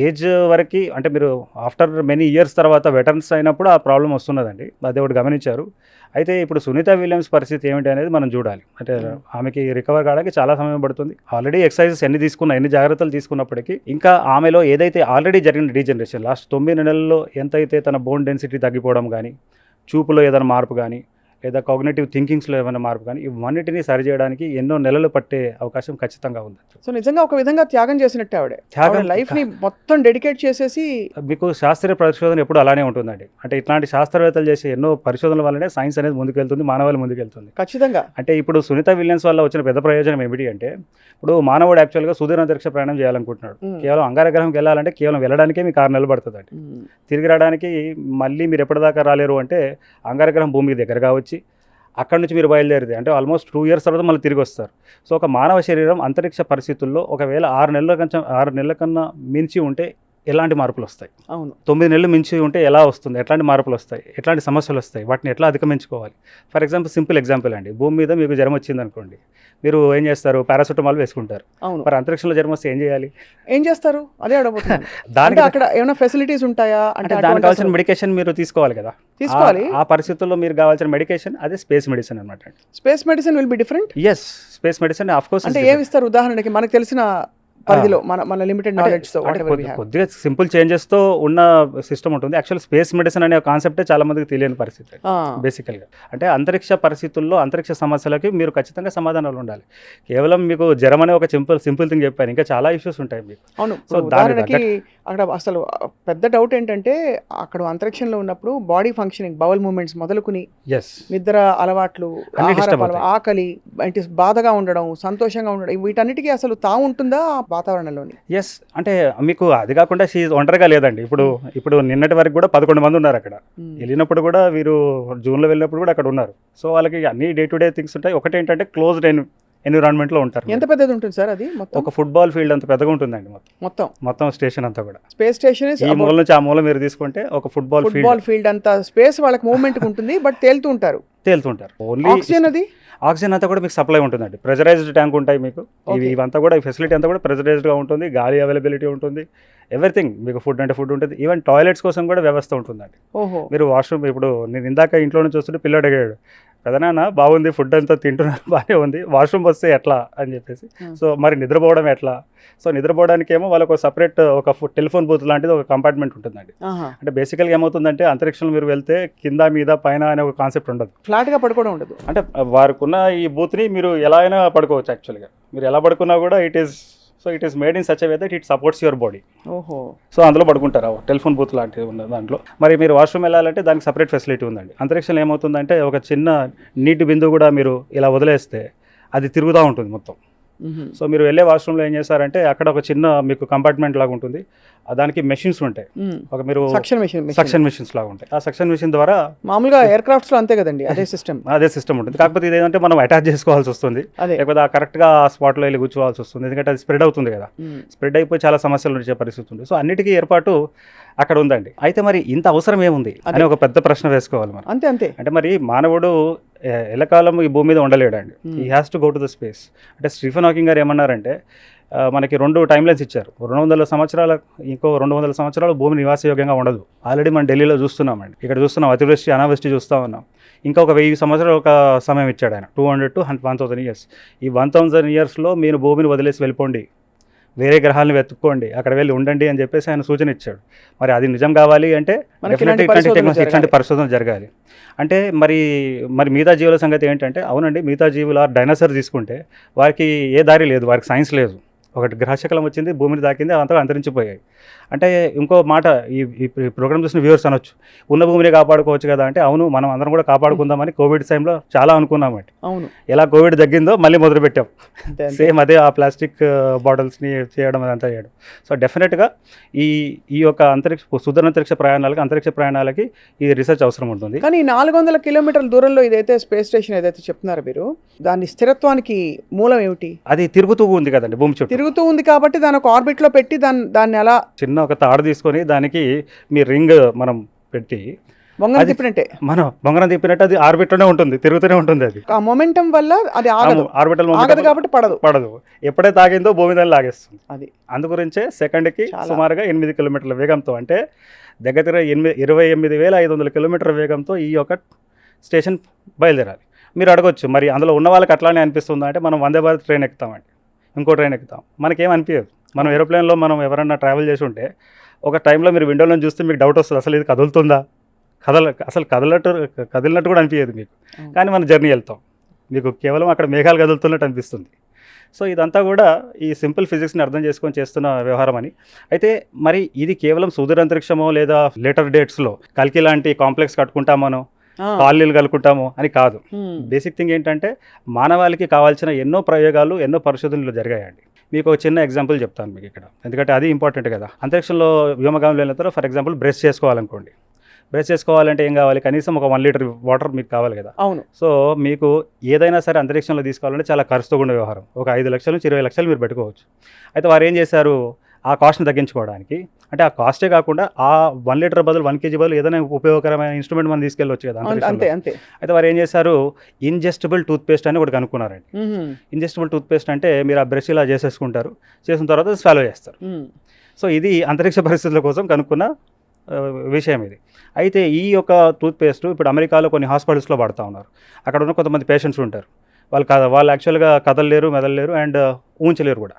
ఏజ్ వరకు అంటే మీరు ఆఫ్టర్ మెనీ ఇయర్స్ తర్వాత వెటరన్స్ అయినప్పుడు ఆ ప్రాబ్లం వస్తున్నదండి. అదే ఒకటి గమనించారు. అయితే ఇప్పుడు సునీత విలియమ్స్ పరిస్థితి ఏమిటి అనేది మనం చూడాలి. అంటే ఆమెకి రికవర్ కావడానికి చాలా సమయం పడుతుంది. ఆల్రెడీ ఎక్సర్సైజెస్ ఎన్ని జాగ్రత్తలు తీసుకున్నప్పటికీ ఇంకా ఆమెలో ఏదైతే ఆల్రెడీ జరిగిన డీజనరేషన్ లాస్ట్ 9 నెలల్లో ఎంతైతే తన బోన్ డెన్సిటీ తగ్గిపోవడం కానీ, చూపులో ఏదైనా మార్పు కానీ, లేదా కాగ్నిటివ్ థింకింగ్స్లో ఏమైనా మార్పు కానీ, ఇవన్నిటినీ సరి చేయడానికి ఎన్నో నెలలు పట్టే అవకాశం ఖచ్చితంగా ఉంది. సో నిజంగా ఒక విధంగా త్యాగం చేసినట్టే ఆవిడ లైఫ్ని మొత్తం డెడికేట్ చేసేసి. మీకు శాస్త్రీయ పరిశోధన ఎప్పుడు అలానే ఉంటుందండి. అంటే ఇట్లాంటి శాస్త్రవేత్తలు చేసే ఎన్నో పరిశోధనల వల్లనే సైన్స్ అనేది ముందుకెళ్తుంది, మానవాళి ముందుకెళ్తుంది. ఖచ్చితంగా. అంటే ఇప్పుడు సునీత విలియమ్స్ వల్ల వచ్చిన పెద్ద ప్రయోజనం ఏమిటి అంటే, ఇప్పుడు మానవుడు యాక్చువల్గా సుదూర అంతరిక్ష ప్రయాణం చేయాలనుకుంటున్నాడు. కేవలం అంగారగ్రహంకి వెళ్ళాలంటే కేవలం వెళ్ళడానికే మీకు 6 నెలలు పడుతుందండి. తిరిగి రావడానికి మళ్ళీ మీరు ఎప్పటిదాకా రాలేరు అంటే అంగారగ్రహం భూమికి దగ్గరగా వచ్చి అక్కడ నుంచి మీరు బయలుదేరితే అంటే ఆల్మోస్ట్ 2 years తర్వాత మళ్ళీ తిరిగి వస్తారు. సో ఒక మానవ శరీరం అంతరిక్ష పరిస్థితుల్లో ఒకవేళ 6 నెలల కన్నా మించి ఉంటే ఎలాంటి మార్పులు వస్తాయి, అవును 9 నెలలు మించి ఉంటే ఎలా వస్తుంది, ఎట్లాంటి మార్పులు వస్తాయి, ఎట్లాంటి సమస్యలు వస్తాయి, వాటిని ఎట్లా అధిగమించుకోవాలి. ఫర్ ఎగ్జాంపుల్ సింపుల్ ఎగ్జాంపుల్ అండి, భూమి మీద మీకు జ్వరం వచ్చింది అనుకోండి, మీరు ఏం చేస్తారు, పారాసెటమాల్ వేసుకుంటారు. అవును, మరి అంతరిక్షంలో జ్వరం వస్తే ఏం చేస్తారు? అదే అడగబోతున్నాను. దానికి అక్కడ ఏమైనా ఫెసిలిటీస్ ఉంటాయా? అంటే దానికి కావాల్సిన మెడికేషన్ మీరు తీసుకోవాలి కదా. ఆ పరిస్థితుల్లో మీరు కావాల్సిన మెడికేషన్ అదే స్పేస్ మెడిసిన్ అనమాట. Space medicine will be different. Yes, space medicine of course. అంటే ఏమి ఇస్తారు? ఉదాహరణకి మనకు తెలిసిన పరిధిలో మన లిమిటెడ్ నాలెడ్జ్ తో కొద్దిగా సింపుల్ చేంజెస్ తో ఉన్న సిస్టమ్ ఉంటుంది. యాక్చువల్ స్పేస్ మెడిసిన్ అనే కాన్సెప్టే చాలా మందికి తెలియని పరిస్థితి బేసికల్గా. అంటే అంతరిక్ష పరిస్థితుల్లో అంతరిక్ష సమస్యలకి మీరు ఖచ్చితంగా సమాధానాలు ఉండాలి. కేవలం మీకు జ్వరం అనే ఒక సింపుల్ థింగ్ చెప్పాను, ఇంకా చాలా ఇష్యూస్ ఉంటాయి మీకు. అవును. సో ఉదాహరణకి అక్కడ అసలు పెద్ద డౌట్ ఏంటంటే, అక్కడ అంతరిక్షంలో ఉన్నప్పుడు బాడీ ఫంక్షనింగ్, బౌల్ మూవ్మెంట్స్ మొదలుకుని నిద్ర అలవాట్లు, ఆకలి, బాధగా ఉండడం, సంతోషంగా ఉండడం, వీటన్నిటికీ అసలు ఉంటుందా వాతావరణంలోని? ఎస్, అంటే మీకు అది కాకుండా ఒంటరిగా లేదండి. ఇప్పుడు నిన్నటి వరకు కూడా 11 మంది ఉన్నారు అక్కడ. వెళ్ళినప్పుడు కూడా వీరు జూన్లో వెళ్ళినప్పుడు కూడా అక్కడ ఉన్నారు. సో వాళ్ళకి అన్ని డే టు డే థింగ్స్ ఉంటాయి. ఒకటి ఏంటంటే క్లోజ్డ్ ఎన్విరాన్మెంట్లో ఉంటారు. ఎంత పెద్దది ఉంటుంది సార్ అది? ఒక ఫుట్బాల్ ఫీల్డ్ అంత పెద్దగా ఉంటుందండి మొత్తం స్టేషన్ అంతా కూడా. స్పేస్ స్టేషన్ ఈ మూల నుంచి ఆ మూల మీరు తీసుకుంటే ఒక ఫుట్బాల్ ఫీల్డ్ అంత స్పేస్ వాళ్ళకి మూవ్మెంట్ ఉంటుంది. బట్ తేలుతుంటారు. ఓన్లీ ఆక్సిజన్ అంతా కూడా మీకు సప్లై ఉంటుందండి. ప్రెజరైజ్డ్ ట్యాంక్ ఉంటాయి మీకు. ఇవంతా కూడా ఈ ఫెసిలిటీ అంతా కూడా ప్రెజరైజ్డ్గా ఉంటుంది. గాలి అవైలబిలిటీ ఉంటుంది. ఎవ్రీథింగ్ మీకు ఫుడ్ ఉంటుంది. ఈవెన్ టాయిలెట్స్ కోసం కూడా వ్యవస్థ ఉంటుందండి. మీరు వాష్రూమ్, ఇప్పుడు నేను ఇందాక ఇంట్లో నుంచి వస్తుంటే పిల్లడు అడిగాడు, పెదనాన్న బాగుంది, ఫుడ్ అంతా తింటున్నారు, బాగానే ఉంది, వాష్రూమ్ వస్తే ఎట్లా అని చెప్పేసి. సో మరి నిద్రపోవడం ఎట్లా? సో నిద్రపోవడానికి ఏమో వాళ్ళకు సపరేట్ ఒక టెలిఫోన్ బూత్ లాంటిది ఒక కంపార్ట్మెంట్ ఉంటుందండి. అంటే బేసికల్గా ఏమవుతుందంటే అంతరిక్షంలో మీరు వెళ్తే కింద మీద పైన అనే ఒక కాన్సెప్ట్ ఉండదు, ఫ్లాట్గా పడుకోవడం ఉండదు. అంటే వారికి ఉన్న ఈ బూత్ని మీరు ఎలా అయినా పడుకోవచ్చు. యాక్చువల్గా మీరు ఎలా పడుకున్నా కూడా it is made in such a way that it supports your body. So అందులో పడుకుంటారు, టెలిఫోన్ బూత్ లాంటివి ఉన్న దాంట్లో. మరి మీరు వాష్రూమ్ వెళ్ళాలంటే దానికి సపరేట్ ఫెసిలిటీ ఉందండి. అంతరిక్షంలో ఏమవుతుందంటే ఒక చిన్న నీటి బిందువు కూడా మీరు ఇలా వదిలేస్తే అది తిరుగుతూ ఉంటుంది మొత్తం. సో మీరు వెళ్ళే వాష్రూమ్లో ఏం చేస్తారంటే అక్కడ ఒక చిన్న మీకు కంపార్ట్మెంట్ లాగా ఉంటుంది, దానికి మెషిన్స్ ఉంటాయి. ఒక మీరు సక్షన్ మెషిన్స్ లాగా ఉంటాయి. ఆ సక్షన్ మెషిన్ ద్వారా మామూలుగా ఎయిర్ క్రాఫ్ట్స్ లో అంతే కదండి, అదే సిస్టమ్ ఉంటుంది. కాకపోతే ఇదేంటంటే మనం అటాచ్ చేసుకోవాల్సి వస్తుంది, లేకపోతే కరెక్ట్గా ఆ స్పాట్లో వెళ్ళి కూర్చోవాల్సి వస్తుంది. ఎందుకంటే అది స్ప్రెడ్ అవుతుంది కదా, స్ప్రెడ్ అయిపోయి చాలా సమస్యలు వచ్చే పరిస్థితి ఉంది. సో అన్నిటికీ ఏర్పాటు అక్కడ ఉందండి. అయితే మరి ఇంత అవసరం ఏముంది అని ఒక పెద్ద ప్రశ్న వేసుకోవాలి మనం. అంతే అంటే మరి మానవుడు ఎల్లకాలం ఈ భూమి మీద ఉండలేడండి. He has to go to the space. అంటే స్టీఫెన్ హాకింగ్ గారు ఏమన్నారంటే, మనకి 2 టైమ్ లైన్స్ ఇచ్చారు. 200 సంవత్సరాల ఇంకో 200 సంవత్సరాలు భూమి నివాసయోగ్యంగా ఉండదు. ఆల్రెడీ మనం ఢిల్లీలో చూస్తున్నామండి, ఇక్కడ చూస్తున్నాం, అతివృష్టి అనావృష్టి చూస్తూ ఉన్నాం. ఇంకా ఒక 1000 సంవత్సరాలు ఒక సమయం ఇచ్చాడు ఆయన, 200 to 1000 years. ఈ 1000 yearsలో మీరు భూమిని వదిలేసి వెళ్ళిపోండి, వేరే గ్రహాలను వెతుక్కోండి, అక్కడ వెళ్ళి ఉండండి అని చెప్పేసి ఆయన సూచన ఇచ్చాడు. మరి అది నిజం కావాలి అంటే డెఫినెట్గా ఇట్లాంటి టెక్నాలజీ, ఇట్లాంటి పరిశోధన జరగాలి. అంటే మరి మిగతా జీవుల సంగతి ఏంటంటే, అవునండి మిగతా జీవుల డైనోసార్ తీసుకుంటే వారికి ఏ దారి లేదు, వారికి సైన్స్ లేదు. ఒకటి గ్రహశకలం వచ్చింది, భూమిని తాకింది, అంతా అంతరించిపోయాయి. అంటే ఇంకో మాట ఈ ప్రోగ్రామ్ చూసిన వ్యూవర్స్ అనొచ్చు, ఉన్న భూమిని కాపాడుకోవచ్చు కదా అంటే, అవును మనం అందరం కూడా కాపాడుకుందామని కోవిడ్ టైంలో చాలా అనుకున్నామండి. అవును, ఎలా కోవిడ్ తగ్గిందో మళ్ళీ మొదలుపెట్టాం సేమ్ అదే, ఆ ప్లాస్టిక్ బాటిల్స్ని చేయడం అదంతా చేయడం. సో డెఫినెట్గా ఈ యొక్క సుదూరాంతరిక్ష ప్రయాణాలకి ఈ రీసెర్చ్ అవసరం ఉంటుంది. కానీ 400 కిలోమీటర్ల దూరంలో ఇదైతే స్పేస్ స్టేషన్ ఏదైతే చెప్తున్నారో మీరు, దాని స్థిరత్వానికి మూలం ఏమిటి? అది తిరుగుతూ ఉంది కదండి, భూమి చుట్టూ తిరుగుతూ ఉంది కాబట్టి దాని ఒక ఆర్బిట్లో పెట్టి దాన్ని ఎలా చిన్న ఒక తాడు తీసుకొని దానికి మీ రింగ్ మనం పెట్టి బొంగరం తిప్పినట్టే, మనం బొంగరం తిప్పినట్టు అది ఆర్బిట్లోనే ఉంటుంది, తిరుగుతూనే ఉంటుంది. అది ఆ మొమెంటం వల్ల అది ఆర్బిటల్ ఆగదు కాబట్టి పడదు. ఎప్పుడైతే ఆగిందో భూమి దాన్ని లాగేస్తుంది. అది అందుగురించే సెకండ్కి సుమారుగా 8 కిలోమీటర్ల వేగంతో, అంటే దగ్గర 28,500 కిలోమీటర్ల వేగంతో ఈ యొక్క స్టేషన్ బయలుదేరాలి. మీరు అడగొచ్చు, మరి అందులో ఉన్న వాళ్ళకి అట్లానే అనిపిస్తుందా అంటే, మనం వందే భారత్ ట్రైన్ ఎక్కుతామండి, ఇంకో ట్రైన్ ఎక్కుతాం, మనకేం అనిపించదు. మనం ఏరోప్లేన్లో మనం ఎవరైనా ట్రావెల్ చేసి ఉంటే ఒక టైంలో మీరు విండోలో చూస్తే మీకు డౌట్ వస్తుంది, అసలు ఇది కదులుతుందా, అసలు కదిలినట్టు కూడా అనిపించదు మీకు. కానీ మనం జర్నీ వెళ్తాం, మీకు కేవలం అక్కడ మేఘాలు కదులుతున్నట్టు అనిపిస్తుంది. సో ఇదంతా కూడా ఈ సింపుల్ ఫిజిక్స్ని అర్థం చేసుకొని చేస్తున్న వ్యవహారం అని. అయితే మరి ఇది కేవలం సుదూరాంతరిక్షమో లేదా లేటర్ డేట్స్లో కల్కి లాంటి కాంప్లెక్స్ కట్టుకుంటామనో కాలనీలు కలుకుంటాము అని కాదు. బేసిక్ థింగ్ ఏంటంటే, మానవాళికి కావాల్సిన ఎన్నో ప్రయోగాలు, ఎన్నో పరిశోధనలు జరిగాయండి. మీకు ఒక చిన్న ఎగ్జాంపుల్ చెప్తాను మీకు ఇక్కడ, ఎందుకంటే అది ఇంపార్టెంట్ కదా. అంతరిక్షంలో వ్యోమగాములు వెళ్ళిన తర్వాత ఫర్ ఎగ్జాంపుల్ బ్రష్ చేసుకోవాలనుకోండి, బ్రష్ చేసుకోవాలంటే ఏం కావాలి, కనీసం ఒక 1 లీటర్ వాటర్ మీకు కావాలి కదా. అవును. సో మీకు ఏదైనా సరే అంతరిక్షంలో తీసుకోవాలంటే చాలా ఖర్చుతో ఉండే వ్యవహారం. ఒక 5 లక్షల నుంచి 20 లక్షలు మీరు పెట్టుకోవచ్చు. అయితే వారు ఏం చేశారు, ఆ కాస్ట్ని తగ్గించుకోవడానికి, అంటే ఆ కాస్టే కాకుండా ఆ 1 లీటర్ బదులు 1 కేజీ బదులు ఏదైనా ఉపయోగకరమైన ఇన్స్ట్రుమెంట్ మనం తీసుకెళ్ళవచ్చు కదా అంతే. అయితే వారు ఏం చేశారు, ఇంజెస్టబుల్ టూత్పేస్ట్ అని ఒకటి కనుక్కున్నారండి. ఇంజెస్టబుల్ టూత్పేస్ట్ అంటే మీరు ఆ బ్రష్ ఇలా చేసేసుకుంటారు, చేసిన తర్వాత స్వాలో చేస్తారు. సో ఇది అంతరిక్ష పరిస్థితుల కోసం కనుక్కున్న విషయం ఇది. అయితే ఈ యొక్క టూత్పేస్ట్ ఇప్పుడు అమెరికాలో కొన్ని హాస్పిటల్స్లో వాడుతూ ఉన్నారు. అక్కడ ఉన్న కొంతమంది పేషెంట్స్ ఉంటారు, వాళ్ళు యాక్చువల్గా కదలలేరు, మెదలలేరు అండ్ ఊంచలేరు కూడా.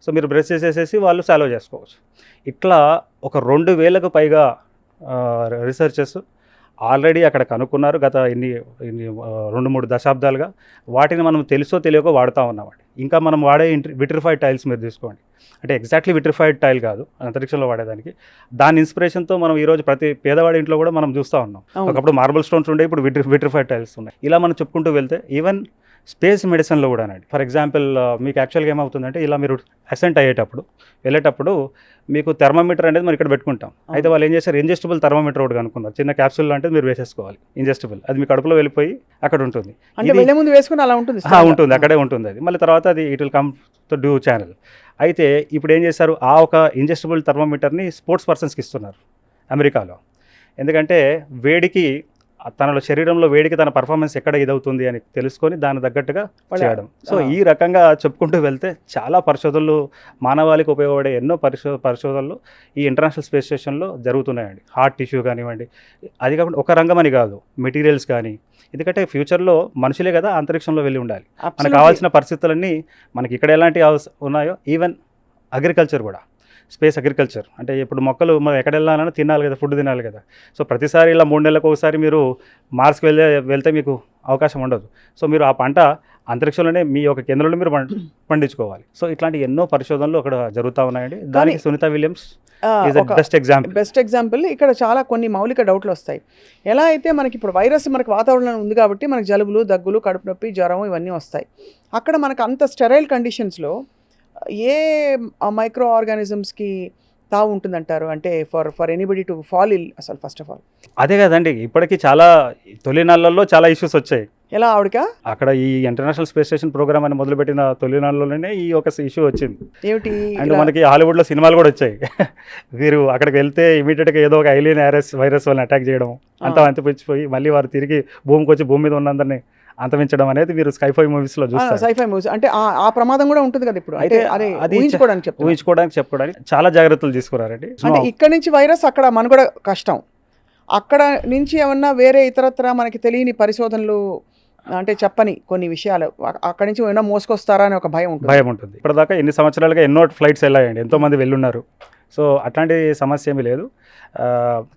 సో మీరు బ్రష్ చేసేసేసి వాళ్ళు సాల్వ్ చేసుకోవచ్చు. ఇట్లా ఒక 2000కు పైగా రీసెర్చెస్ ఆల్రెడీ అక్కడ కనుక్కున్నారు గత 2-3 దశాబ్దాలుగా. వాటిని మనం తెలుసో తెలియకో వాడుతూ ఉన్నామండి. ఇంకా మనం వాడే విట్రిఫైడ్ టైల్స్ మీరు తీసుకోండి, అంటే ఎగ్జాక్ట్లీ విట్రిఫైడ్ టైల్ కాదు, అంతరిక్షంలో వాడేదానికి. దాని ఇన్స్పిరేషన్తో మనం ఈరోజు ప్రతి పేదవాడి ఇంట్లో కూడా మనం చూస్తూ ఉన్నాం. ఒకప్పుడు మార్బుల్ స్టోన్స్ ఉండే, ఇప్పుడు విట్రిఫైడ్ టైల్స్ ఉన్నాయి. ఇలా మనం చెప్పుకుంటూ వెళ్తే ఈవెన్ స్పేస్ మెడిసిన్లో కూడా అండి. ఫర్ ఎగ్జాంపుల్ మీకు యాక్చువల్గా ఏమవుతుందంటే, ఇలా మీరు అసెంట్ వెళ్ళేటప్పుడు మీకు థర్మోమీటర్ అనేది మనం ఇక్కడ పెట్టుకుంటాం. అయితే వాళ్ళు ఏం చేశారు, ఇంజెస్టబుల్ థర్మోమీటర్ ఒకటి అనుకున్నారు, చిన్న క్యాప్సూల్ లాంటిది మీరు వేసేసుకోవాలి, ఇంజెస్టబుల్. అది మీ కడుపులో వెళ్ళిపోయి అక్కడ ఉంటుంది, ఉంటుంది అక్కడే ఉంటుంది. అది మళ్ళీ తర్వాత అది it will come to due channel. అయితే ఇప్పుడు ఏం చేశారు, ఆ ఒక ఇంజెస్టబుల్ థర్మోమీటర్ని స్పోర్ట్స్ పర్సన్స్కి ఇస్తున్నారు అమెరికాలో. ఎందుకంటే వేడికి తన శరీరంలో వేడికి తన పర్ఫార్మెన్స్ ఎక్కడ ఇదవుతుంది అని తెలుసుకొని దాని తగ్గట్టుగా చేయడం. సో ఈ రకంగా చెప్పుకుంటూ వెళ్తే చాలా పరిశోధనలు, మానవాళికి ఉపయోగపడే ఎన్నో పరిశోధనలు ఈ ఇంటర్నేషనల్ స్పేస్ స్టేషన్లో జరుగుతున్నాయండి. హార్ట్ టిష్యూ కానివ్వండి, అది కాకుండా ఒక రంగం అని కాదు, మెటీరియల్స్ కానీ. ఎందుకంటే ఫ్యూచర్లో మనుషులే కదా అంతరిక్షంలో వెళ్ళి ఉండాలి. మనకు కావాల్సిన పరిస్థితులన్నీ మనకి ఇక్కడ ఎలాంటి ఉన్నాయో, ఈవెన్ అగ్రికల్చర్ కూడా, స్పేస్ అగ్రికల్చర్ అంటే ఇప్పుడు మొక్కలు మనం ఎక్కడ వెళ్ళాలన్నా తినాలి కదా, ఫుడ్ తినాలి కదా. సో ప్రతిసారి ఇలా 3 నెలలకు ఒకసారి మీరు మార్స్కి వెళ్తే మీకు అవకాశం ఉండదు. సో మీరు ఆ పంట అంతరిక్షంలోనే మీ యొక్క కేంద్రంలో మీరు పండించుకోవాలి. సో ఇట్లాంటి ఎన్నో పరిశోధనలు అక్కడ జరుగుతూ ఉన్నాయండి. దానికి సునీత విలియమ్స్ బెస్ట్ ఎగ్జాంపుల్. ఇక్కడ చాలా కొన్ని మౌలిక డౌట్లు వస్తాయి. ఎలా అయితే మనకి ఇప్పుడు వైరస్ మనకి వాతావరణం ఉంది కాబట్టి మనకి జలుబులు, దగ్గులు, కడుపు నొప్పి, జ్వరం ఇవన్నీ వస్తాయి. అక్కడ మనకు అంత స్టెరైల్ కండిషన్స్లో ఏ మైక్రో ఆర్గానిజమ్స్కి తావు ఉంటుందంటారు, అంటే ఫర్ ఎనీబడి టు ఫాల్ ఇల్ అసలు ఫస్ట్ ఆఫ్ ఆల్? అదే కదండి, ఇప్పటికీ చాలా తొలినాళ్ళల్లో చాలా ఇష్యూస్ వచ్చాయి. ఎలా అక్కడ ఈ ఇంటర్నేషనల్ స్పేస్ స్టేషన్ ప్రోగ్రామ్ అని మొదలుపెట్టిన తొలినాళ్ళలోనే ఈ ఒక ఇష్యూ వచ్చింది. ఏమిటి? అండ్ మనకి హాలీవుడ్లో సినిమాలు కూడా వచ్చాయి. వీరు అక్కడికి వెళ్తే ఇమీడియట్గా ఏదో ఒక ఐలియన్ వైరస్ వాళ్ళని అటాక్ చేయడం, అంతా అంతపించిపోయి మళ్ళీ వారు తిరిగి భూమికి వచ్చి భూమి మీద ఉన్నందరినీ అంతమించడం అనేది మీరు స్కైఫై మూవీస్లో చూస్తారు. స్కైఫై మూవీస్ అంటే ఆ ప్రమాదం కూడా ఉంటుంది కదా ఇప్పుడు. అయితే అది ఊహించుకోవడానికి చాలా జాగ్రత్తలు తీసుకున్నారండి. అంటే ఇక్కడ నుంచి వైరస్ అక్కడ మనకు కూడా కష్టం, అక్కడ నుంచి ఏమన్నా వేరే ఇతరత్ర మనకి తెలియని పరిశోధనలు అంటే చెప్పని కొన్ని విషయాలు అక్కడి నుంచి ఏమైనా మోసుకొస్తారా అని ఒక భయం ఉంటుంది. ఇప్పటిదాకా ఎన్ని సంవత్సరాలుగా ఎన్నో ఫ్లైట్స్ వెళ్ళాయండి, ఎంతోమంది వెళ్ళున్నారు. సో అట్లాంటి సమస్య ఏమీ లేదు.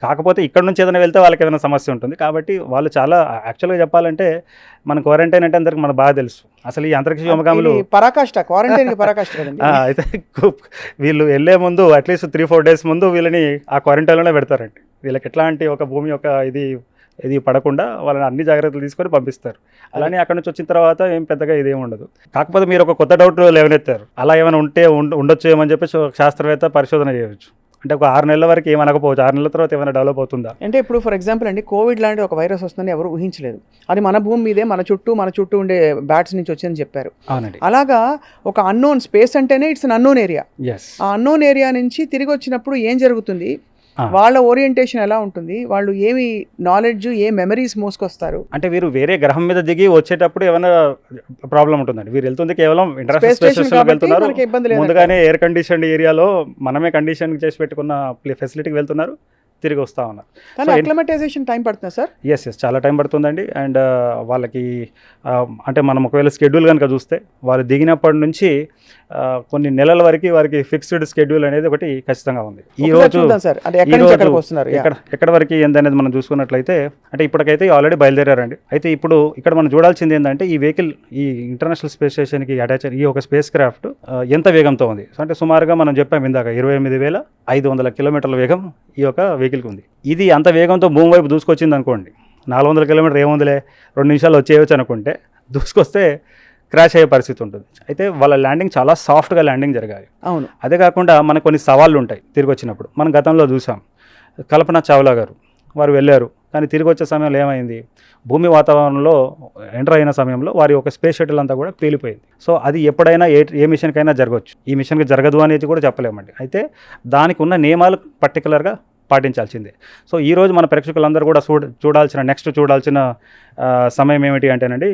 కాకపోతే ఇక్కడ నుంచి ఏదైనా వెళ్తే వాళ్ళకి ఏదైనా సమస్య ఉంటుంది. కాబట్టి వాళ్ళు చాలా యాక్చువల్గా చెప్పాలంటే మన క్వారంటైన్ అంటే అందరికి మనకు బాగా తెలుసు. అసలు ఈ అంతరిక్ష వ్యోమగాములు పరాకాష్ట, క్వారంటైన్ పరాకాష్ట కదండి. అయితే వీళ్ళు వెళ్ళే ముందు అట్లీస్ట్ 3-4 days ముందు వీళ్ళని ఆ క్వారంటైన్లోనే పెడతారండి. వీళ్ళకి ఎట్లాంటి ఒక భూమి యొక్క ఇది పడకుండా వాళ్ళని అన్ని జాగ్రత్తలు తీసుకొని పంపిస్తారు. అలానే అక్కడ నుంచి వచ్చిన తర్వాత ఏం పెద్దగా ఇదేమి ఉండదు. కాకపోతే మీరు ఒక కొత్త డౌట్ లేవనెత్తారు, అలా ఏమైనా ఉంటే ఉండొచ్చు ఏమని చెప్పి శాస్త్రవేత్త పరిశోధన చేయవచ్చు. అంటే ఒక 6 నెలల వరకు ఏమనకపోవచ్చు, 6 నెలల తర్వాత ఏమైనా డెవలప్ అవుతుందా అంటే ఇప్పుడు ఫర్ ఎగ్జాంపుల్ అండి, కోవిడ్ లాంటి ఒక వైరస్ వస్తుందని ఎవరు ఊహించలేదు. అది మన భూమి మీదే మన చుట్టూ ఉండే బ్యాట్స్ నుంచి వచ్చిందని చెప్పారు. అవునండి. అలాగా ఒక అన్నోన్ స్పేస్ అంటేనే ఇట్స్ అన్ అన్నోన్ ఏరియా. ఆ అన్నోన్ ఏరియా నుంచి తిరిగి వచ్చినప్పుడు ఏం జరుగుతుంది, వాళ్ళ ఓరియంటేషన్ ఎలా ఉంటుంది, వాళ్ళు ఏమి నాలెడ్జ్, ఏ మెమరీస్ మోసుకొస్తారు. అంటే వీరు వేరే గ్రహం మీద దిగి వచ్చేటప్పుడు ఏమైనా ప్రాబ్లం ఉంటుందండి. వీరు వెళ్తుంది కేవలం ఇంటర్నేషనల్ స్పేస్ స్టేషన్కి వెళ్తున్నారు. ముందుగానే ఎయిర్ కండిషన్ ఏరియాలో మనమే కండిషన్ చేసి పెట్టుకున్న ఫెసిలిటీకి వెళ్తున్నారు, తిరిగి వస్తూ ఉన్నారు. కానీ అక్లమటైజేషన్ టైం పడుతుందా సార్? ఎస్ చాలా టైం పడుతుందండి. అండ్ వాళ్ళకి అంటే మనం ఒకవేళ స్కెడ్యూల్ కనుక చూస్తే వాళ్ళు దిగినప్పటి నుంచి కొన్ని నెలల వరకు వారికి ఫిక్స్డ్ స్కెడ్యూల్ అనేది ఒకటి ఖచ్చితంగా ఉంది. ఈ రోజు ఎక్కడ వరకు ఏందనేది మనం చూసుకున్నట్లయితే, అంటే ఇప్పటికైతే ఆల్రెడీ బయలుదేరారండి. అయితే ఇప్పుడు ఇక్కడ మనం చూడాల్సింది ఏంటంటే ఈ వెహికల్ ఈ ఇంటర్నేషనల్ స్పేస్ స్టేషన్కి అటాచ్ ఈ ఒక స్పేస్ క్రాఫ్ట్ ఎంత వేగంతో ఉంది అంటే సుమారుగా మనం చెప్పాము ఇందాక 28,500 కిలోమీటర్ల వేగం ఈ యొక్క వెహికల్కి ఉంది. ఇది అంత వేగంతో భూమి వైపు దూసుకొచ్చింది అనుకోండి, 400 కిలోమీటర్ ఏముందిలే 2 నిమిషాలు వచ్చేయచ్చు అనుకుంటే దూసుకొస్తే క్రాష్ అయ్యే పరిస్థితి ఉంటుంది. అయితే వాళ్ళ ల్యాండింగ్ చాలా సాఫ్ట్గా ల్యాండింగ్ జరగాలి. అవును. అదే కాకుండా మనకు కొన్ని సవాళ్ళు ఉంటాయి తిరిగి వచ్చినప్పుడు. మనం గతంలో చూసాం, కల్పన చావ్లా గారు వారు వెళ్ళారు, కానీ తిరిగి వచ్చే సమయంలో ఏమైంది, భూమి వాతావరణంలో ఎంటర్ అయిన సమయంలో వారి ఒక స్పేస్ షటిల్ అంతా కూడా పేలిపోయింది. సో అది ఎప్పుడైనా ఏ మిషన్కైనా జరగవచ్చు, ఈ మిషన్కి జరగదు అనేది కూడా చెప్పలేమండి. అయితే దానికి ఉన్న నియమాలు పర్టికులర్గా పాటించాల్సిందే. సో ఈరోజు మన ప్రేక్షకులందరూ కూడా నెక్స్ట్ చూడాల్సిన సమయం ఏమిటి అంటేనండి,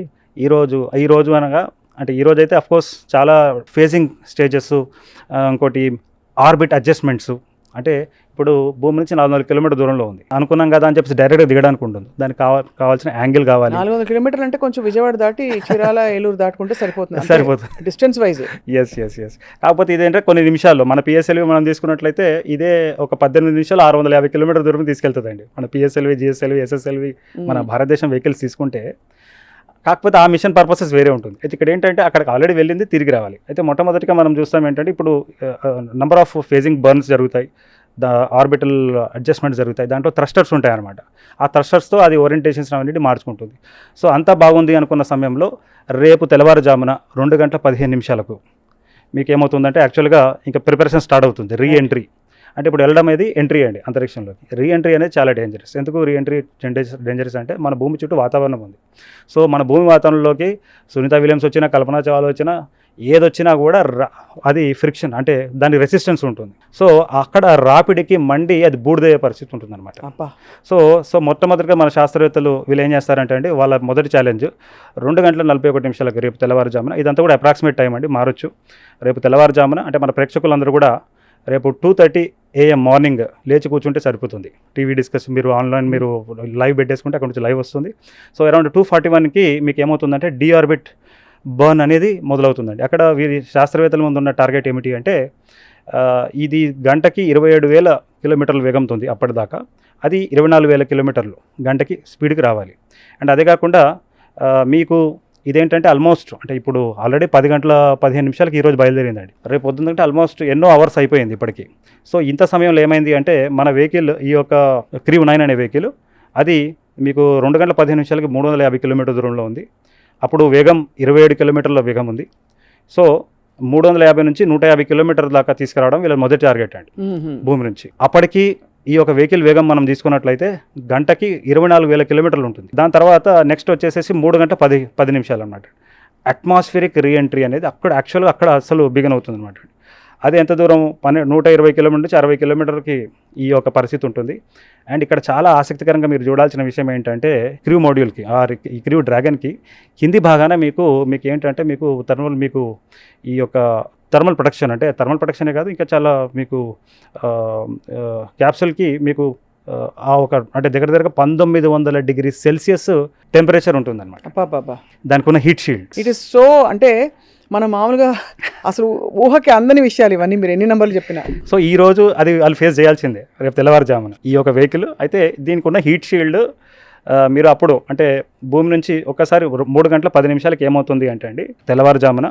ఈరోజు అనగా అంటే ఈరోజు అయితే అఫ్కోర్స్ చాలా ఫేజింగ్ స్టేజెస్, ఇంకోటి ఆర్బిట్ అడ్జస్ట్మెంట్స్. అంటే ఇప్పుడు భూమి నుంచి 400 కిలోమీటర్ దూరంలో ఉంది అనుకున్నాం కదా అని చెప్పి డైరెక్ట్గా దిగడానికి ఉంటుంది, దానికి కావాల్సిన యాంగిల్ కావాలి. 400 కిలోమీటర్లు అంటే కొంచెం విజయవాడ దాటి చీరాల ఏలూరు దాటుకుంటే సరిపోతుంది డిస్టెన్స్ వైజ్. ఎస్ కాకపోతే ఇదేంటే కొన్ని నిమిషాల్లో మన పిఎస్ఎల్వి మనం తీసుకున్నట్లయితే ఇదే ఒక 18 నిమిషాలు 650 కిలోమీటర్ దూరం తీసుకెళ్తుందండి మన పిఎస్ఎల్వి, జిఎస్ఎల్వి, ఎస్ఎస్ఎల్వి మన భారతదేశం వెహికల్స్ తీసుకుంటే. కాకపోతే ఆ మిషన్ పర్పసెస్ వేరే ఉంటుంది. అయితే ఇక్కడ ఏంటంటే అక్కడికి ఆల్రెడీ వెళ్ళింది, తిరిగి రావాలి. అయితే మొట్టమొదటిగా మనం చూస్తాం ఏంటంటే ఇప్పుడు నెంబర్ ఆఫ్ ఫేజింగ్ బర్న్స్ జరుగుతాయి, ఆర్బిటల్ అడ్జస్ట్మెంట్స్ జరుగుతాయి, దాంట్లో థ్రస్టర్స్ ఉంటాయి అన్నమాట. ఆ థ్రస్టర్స్తో అది ఓరియంటేషన్స్ అనేది మార్చుకుంటుంది. సో అంతా బాగుంది అనుకున్న సమయంలో రేపు తెల్లవారుజామున 2:15 మీకు ఏమవుతుందంటే యాక్చువల్గా ఇంకా ప్రిపరేషన్ స్టార్ట్ అవుతుంది, రీఎంట్రీ. అంటే ఇప్పుడు వెళ్ళడం అనేది ఎంట్రీ అండి అంతరిక్షంలోకి. రీఎంట్రీ అనేది చాలా డేంజరస్. ఎందుకు రీఎంట్రీ డేంజరస్ అంటే మన భూమి చుట్టూ వాతావరణం ఉంది. సో మన భూమి వాతావరణంలోకి సునీత విలియమ్స్ వచ్చినా, కల్పనా చావ్లా వచ్చినా, ఏదొచ్చినా కూడా అది ఫ్రిక్షన్ అంటే దాని రెసిస్టెన్స్ ఉంటుంది. సో అక్కడ రాపిడికి మండి అది బూడిదయ్యే పరిస్థితి ఉంటుంది అనమాట. సో మొట్టమొదటిగా మన శాస్త్రవేత్తలు వీళ్ళు ఏం చేస్తారంటే అండి, వాళ్ళ మొదటి ఛాలెంజ్ 2:41 రేపు తెల్లవారుజామున, ఇదంతా కూడా అప్రాక్సిమేట్ టైం అండి, మారొచ్చు. రేపు తెల్లవారుజామున అంటే మన ప్రేక్షకులందరూ కూడా రేపు 2:30 AM మార్నింగ్ లేచి కూర్చుంటే సరిపోతుంది. టీవీ డిస్కస్ మీరు ఆన్లైన్ మీరు లైవ్ పెట్టేసుకుంటే అక్కడ నుంచి లైవ్ వస్తుంది. సో అరౌండ్ 2:41 మీకు ఏమవుతుందంటే డీఆర్బిట్ బర్న్ అనేది మొదలవుతుందండి. అక్కడ వీరి శాస్త్రవేత్తల ముందు ఉన్న టార్గెట్ ఏమిటి అంటే ఇది గంటకి 27,000 కిలోమీటర్ల వేగంతో ఉంది అప్పటిదాకా, అది 24,000 కిలోమీటర్లు గంటకి స్పీడ్కి రావాలి. అండ్ అదే కాకుండా మీకు ఇదేంటంటే ఆల్మోస్ట్ అంటే ఇప్పుడు ఆల్రెడీ 10:15 ఈరోజు బయలుదేరిందండి. రేపు పొద్దుందంటే ఆల్మోస్ట్ ఎన్నో అవర్స్ అయిపోయింది ఇప్పటికీ. సో ఇంత సమయంలో ఏమైంది అంటే మన వెహికల్ ఈ యొక్క క్రీవ్ 9 అనే వెహికల్ అది మీకు 2:15 350 కిలోమీటర్ దూరంలో ఉంది. అప్పుడు వేగం 27 కిలోమీటర్ల వేగం ఉంది. సో 350 నుంచి 150 కిలోమీటర్ల దాకా తీసుకురావడం వీళ్ళ మొదటి టార్గెట్ అండి భూమి నుంచి. అప్పటికి ఈ యొక్క వెహికల్ వేగం మనం తీసుకున్నట్లయితే గంటకి 24,000 కిలోమీటర్లు ఉంటుంది. దాని తర్వాత నెక్స్ట్ వచ్చేసేసి 3:10 అన్నమాట. అట్మాస్ఫిరిక్ రీఎంట్రీ అనేది అక్కడ అసలు బిగిన్ అవుతుంది అనమాట. అది ఎంత దూరం 120 కిలోమీటర్ నుంచి 60 కిలోమీటర్కి ఈ యొక్క పరిస్థితి ఉంటుంది. అండ్ ఇక్కడ చాలా ఆసక్తికరంగా మీరు చూడాల్సిన విషయం ఏంటంటే క్రూ మోడ్యూల్కి ఈ క్రూ డ్రాగన్కి కింది భాగాన మీకు ఏంటంటే మీకు ఈ యొక్క థర్మల్ ప్రొటెక్షన్, అంటే థర్మల్ ప్రొటెక్షనే కాదు ఇంకా చాలా మీకు క్యాప్సూల్కి మీకు ఆ ఒక అంటే దగ్గర 1900 డిగ్రీ సెల్సియస్ టెంపరేచర్ ఉంటుందన్నమాట అబ్బా, దానికి ఉన్న heat shield. It is so, అంటే మనం మామూలుగా అసలు ఊహకి అందని విషయాలు ఇవన్నీ, మీరు ఎన్ని నెంబర్లు చెప్పినా. సో ఈ రోజు అది వాళ్ళు ఫేస్ చేయాల్సిందే రేపు తెల్లవారుజామున ఈ యొక్క వెహికల్. అయితే దీనికి ఉన్న హీట్ షీల్డ్ మీరు అప్పుడు అంటే భూమి నుంచి ఒక్కసారి 3 గంటల 10 నిమిషాలకి ఏమవుతుంది అంటే అండి, తెల్లవారుజామున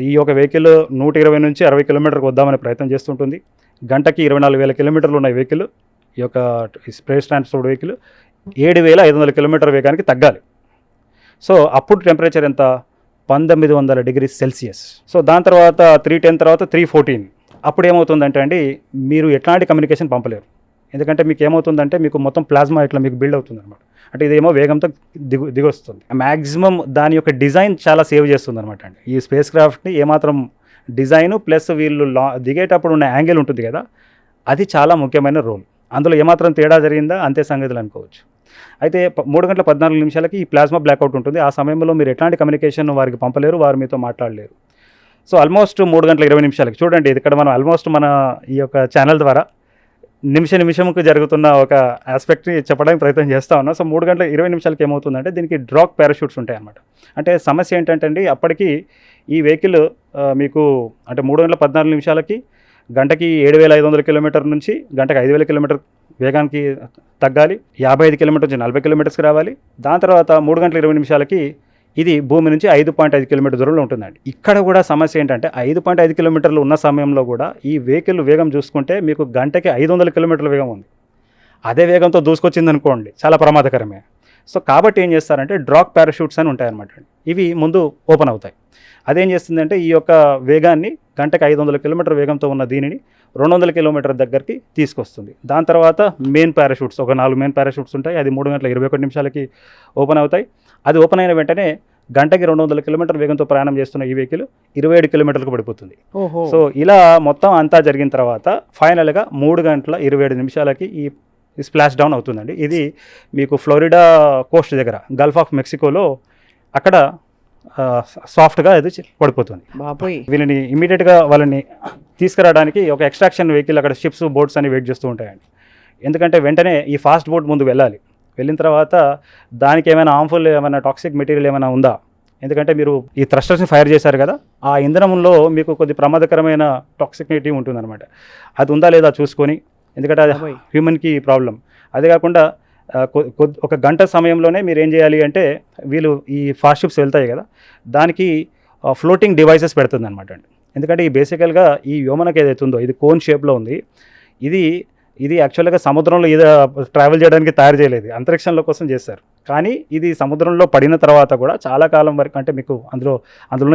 ఈ యొక్క వెహికల్ 120 నుంచి 60 కిలోమీటర్కి వద్దామనే ప్రయత్నం చేస్తుంటుంది. గంటకి 24,000 కిలోమీటర్లు ఉన్న వెహికల్, ఈ యొక్క స్పేస్ ట్రాన్స్పోర్ట్ వెహికల్ 7,500 కిలోమీటర్ వేగానికి తగ్గాలి. సో అప్పుడు టెంపరేచర్ ఎంత, 1900 డిగ్రీ సెల్సియస్. సో దాని తర్వాత 310 తర్వాత 314. అప్పుడు ఏమవుతుందంటే అండి, మీరు ఎట్లాంటి కమ్యూనికేషన్ పంపలేరు. ఎందుకంటే మీకు ఏమవుతుందంటే మీకు మొత్తం ప్లాస్మా ఇట్లా మీకు బిల్డ్ అవుతుంది అనమాట. అంటే ఇదేమో వేగంతో దిగొస్తుంది. మ్యాక్సిమం దాని యొక్క డిజైన్ చాలా సేవ్ చేస్తుంది అనమాట అండి. ఈ స్పేస్ క్రాఫ్ట్ని ఏమాత్రం డిజైను ప్లస్ వీళ్ళు దిగేటప్పుడు ఉన్న యాంగిల్ ఉంటుంది కదా, అది చాలా ముఖ్యమైన రోల్. అందులో ఏమాత్రం తేడా జరిగిందా అంతే సంగతులు అనుకోవచ్చు. అయితే 3 గంటల 14 నిమిషాలకి ఈ ప్లాస్మా బ్లాక్అవుట్ ఉంటుంది. ఆ సమయంలో మీరు ఎట్లాంటి కమ్యూనికేషన్ వారికి పంపలేరు, వారు మీతో మాట్లాడలేరు. సో ఆల్మోస్ట్ 3 గంటల 20 నిమిషాలకి చూడండి, ఇది ఇక్కడ మనం ఆల్మోస్ట్ మన ఈ యొక్క ఛానల్ ద్వారా నిమిషంకు జరుగుతున్న ఒక ఆస్పెక్ట్ని చెప్పడానికి ప్రయత్నం చేస్తూ ఉన్నాం. సో 3 గంటల 20 నిమిషాలకి ఏమవుతుందంటే దీనికి డ్రాప్ పారాషూట్స్ ఉంటాయి అన్నమాట. అంటే సమస్య ఏంటంటే అండి, అప్పటికి ఈ వెహికల్ మీకు అంటే 3 గంటల 14 నిమిషాలకి గంటకి 7,500 కిలోమీటర్ నుంచి గంటకి 5,000 కిలోమీటర్ వేగానికి తగ్గాలి. 55 కిలోమీటర్ నుంచి 40 కిలోమీటర్స్కి రావాలి. దాని తర్వాత 3 గంటల 20 నిమిషాలకి ఇది భూమి నుంచి 5.5 కిలోమీటర్ దూరంలో ఉంటుందండి. ఇక్కడ కూడా సమస్య ఏంటంటే 5.5 కిలోమీటర్లు ఉన్న సమయంలో కూడా ఈ వెహికల్ వేగం చూసుకుంటే మీకు గంటకి 500 కిలోమీటర్ల వేగం ఉంది. అదే వేగంతో దూసుకొచ్చింది అనుకోండి, చాలా ప్రమాదకరమే. సో కాబట్టి ఏం చేస్తారంటే డ్రాప్ పారాషూట్స్ అని ఉంటాయన్నమాట. ఇవి ముందు ఓపెన్ అవుతాయి. అదేం చేస్తుందంటే ఈ యొక్క వేగాన్ని గంటకి 500 కిలోమీటర్ వేగంతో ఉన్న దీనిని 200 కిలోమీటర్ దగ్గరికి తీసుకొస్తుంది. దాని తర్వాత మెయిన్ పారాషూట్స్, ఒక 4 మెయిన్ పారాషూట్స్ ఉంటాయి. అది 3 గంటల 21 నిమిషాలకి ఓపెన్ అవుతాయి. అది ఓపెన్ అయిన వెంటనే గంటకి 200 కిలోమీటర్ వేగంతో ప్రయాణం చేస్తున్న ఈ వెహికల్ 27 కిలోమీటర్లకు పడిపోతుంది. సో ఇలా మొత్తం అంతా జరిగిన తర్వాత ఫైనల్గా 3 గంటల 27 నిమిషాలకి ఈ స్ప్లాష్ డౌన్ అవుతుందండి. ఇది మీకు ఫ్లోరిడా కోస్ట్ దగ్గర గల్ఫ్ ఆఫ్ మెక్సికోలో అక్కడ సాఫ్ట్గా అది పడిపోతుంది. వీళ్ళని ఇమీడియట్గా వాళ్ళని తీసుకురావడానికి ఒక ఎక్స్ట్రాక్షన్ వెహికల్ అక్కడ షిప్స్ బోట్స్ అని వెయిట్ చేస్తూ ఉంటాయండి. ఎందుకంటే వెంటనే ఈ ఫాస్ట్ బోట్ ముందు వెళ్ళాలి. వెళ్ళిన తర్వాత దానికి ఏమైనా హార్మ్ఫుల్ ఏమైనా టాక్సిక్ మెటీరియల్ ఏమైనా ఉందా, ఎందుకంటే మీరు ఈ థ్రస్టర్స్ని ఫైర్ చేశారు కదా, ఆ ఇంధనంలో మీకు కొద్ది ప్రమాదకరమైన టాక్సిసిటీ ఉంటుందన్నమాట. అది ఉందా లేదా చూసుకొని, ఎందుకంటే అది హ్యూమన్కి ప్రాబ్లం. అదే కాకుండా ఒక గంట సమయంలోనే మీరు ఏం చేయాలి అంటే, వీళ్ళు ఈ ఫాస్ట్ షిప్స్ వెళ్తాయి కదా, దానికి ఫ్లోటింగ్ డివైసెస్ పెడుతుంది అనమాట అండి. ఎందుకంటే ఈ బేసికల్గా ఈ వ్యోమనకి ఏదైతే ఉందో ఇది కోన్ షేప్లో ఉంది. ఇది యాక్చువల్గా సముద్రంలో ఏదో ట్రావెల్ చేయడానికి తయారు చేయలేదు, అంతరిక్షంలో కోసం చేస్తారు. కానీ ఇది సముద్రంలో పడిన తర్వాత కూడా చాలా కాలం వరకు, అంటే మీకు అందులో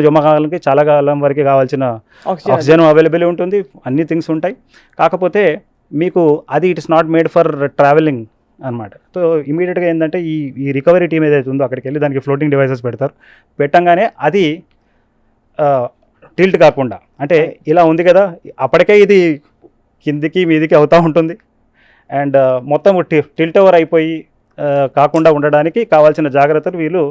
వ్యోమకాలకి చాలా కాలం వరకు కావాల్సిన ఆక్సిజన్ అవైలబుల్ ఉంటుంది, అన్ని థింగ్స్ ఉంటాయి. కాకపోతే మీకు అది it is not made for travelling అనమాట. సో ఇమీడియట్గా ఏంటంటే ఈ రికవరీ టీమ్ ఏదైతే ఉందో అక్కడికి వెళ్ళి దానికి ఫ్లోటింగ్ డివైసెస్ పెడతారు. పెట్టంగానే అది టిల్ట్ కాకుండా, అంటే ఇలా ఉంది కదా, అప్పటికే ఇది కిందికి మీదికి అవుతూ ఉంటుంది. అండ్ మొత్తం టిల్ట్ ఓవర్ అయిపోయి కాకుండా ఉండడానికి కావాల్సిన జాగ్రత్తలు వీళ్ళు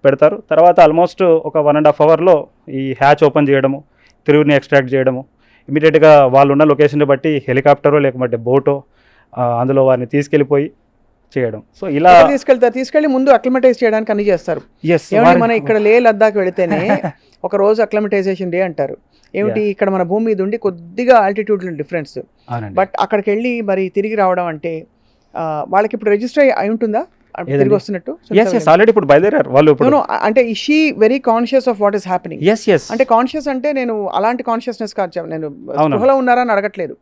పెడతారు. తర్వాత ఆల్మోస్ట్ ఒక 1.5 అవర్లో ఈ హ్యాచ్ ఓపెన్ చేయడము, తిరుగుని ఎక్స్ట్రాక్ట్ చేయడము, ఇమీడియట్గా వాళ్ళు ఉన్న లొకేషన్ని బట్టి హెలికాప్టరో లేకపోతే బోటో అందులో వారిని తీసుకెళ్ళిపోయి చేయడం. సో ఇలా తీసుకెళ్ళి ముందు అక్లిమటైజ్ చేయడానికి అన్ని చేస్తారు. మనం ఇక్కడ లే లద్దాఖ్ వెళితేనే ఒక రోజు అక్లిమటైజేషన్ డే అంటారు. ఏమిటి, ఇక్కడ మన భూమి మీద ఉండి కొద్దిగా ఆల్టిట్యూడ్ డిఫరెన్స్, బట్ అక్కడికి వెళ్ళి మరి తిరిగి రావడం అంటే వాళ్ళకి ఇప్పుడు రిజిస్టర్ అయి ఉంటుందా తిరిగి వస్తున్నట్టు? ఆల్రెడీ ఇప్పుడు బయలుదేరారు వాళ్ళు. అంటే she very conscious of what is happening. అంటే కాన్షియస్ అంటే నేను అలాంటి కాన్షియస్నెస్ కాదు, నేను స్పృహలో ఉన్నారా అని అడగట్లేదు.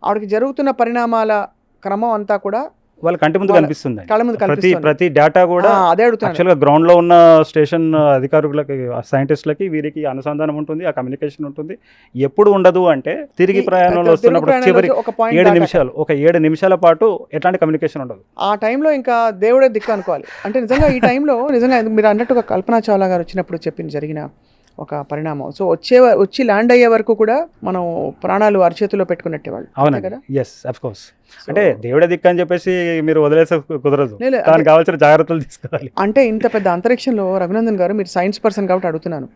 ఆవిడకి జరుగుతున్న పరిణామాల క్రమం అంతా కూడా వాళ్ళ కంటి ముందు కనిపిస్తుంది. ప్రతి డేటా కూడా అదే అడుగుతాను. యాక్చువల్గా గ్రౌండ్ లో ఉన్న స్టేషన్ అధికారులకి, సైంటిస్టులకి వీరికి అనుసంధానం ఉంటుంది, ఆ కమ్యూనికేషన్ ఉంటుంది. ఎప్పుడు ఉండదు అంటే తిరిగి ప్రయాణంలో వస్తున్నప్పుడు చివరి 7 నిమిషాల పాటు ఎట్లాంటి కమ్యూనికేషన్ ఉండదు. ఆ టైంలో ఇంకా దేవుడే దిక్కు అనుకోవాలి. అంటే నిజంగా ఈ టైంలో నిజంగా మీరు అన్నట్టు ఒక కల్పనా చావ్లా గారు వచ్చినప్పుడు జరిగిన ఒక పరిణామం. సో వచ్చి ల్యాండ్ అయ్యే వరకు కూడా మనం ప్రాణాలు అరచేతిలో పెట్టుకున్నట్టే వాళ్ళు. అవునా కదా? Yes, of course. అంటే దేవుడే దిక్కు అని చెప్పేసి మీరు వదిలేసే కుదరదు, దానికి కావాల్సిన జాగ్రత్తలు తీసుకోవాలి. అంటే ఇంత పెద్ద అంతరిక్షంలో రఘునందన్ గారు, మీరు సైన్స్ పర్సన్ కాబట్టి అడుగుతున్నాను,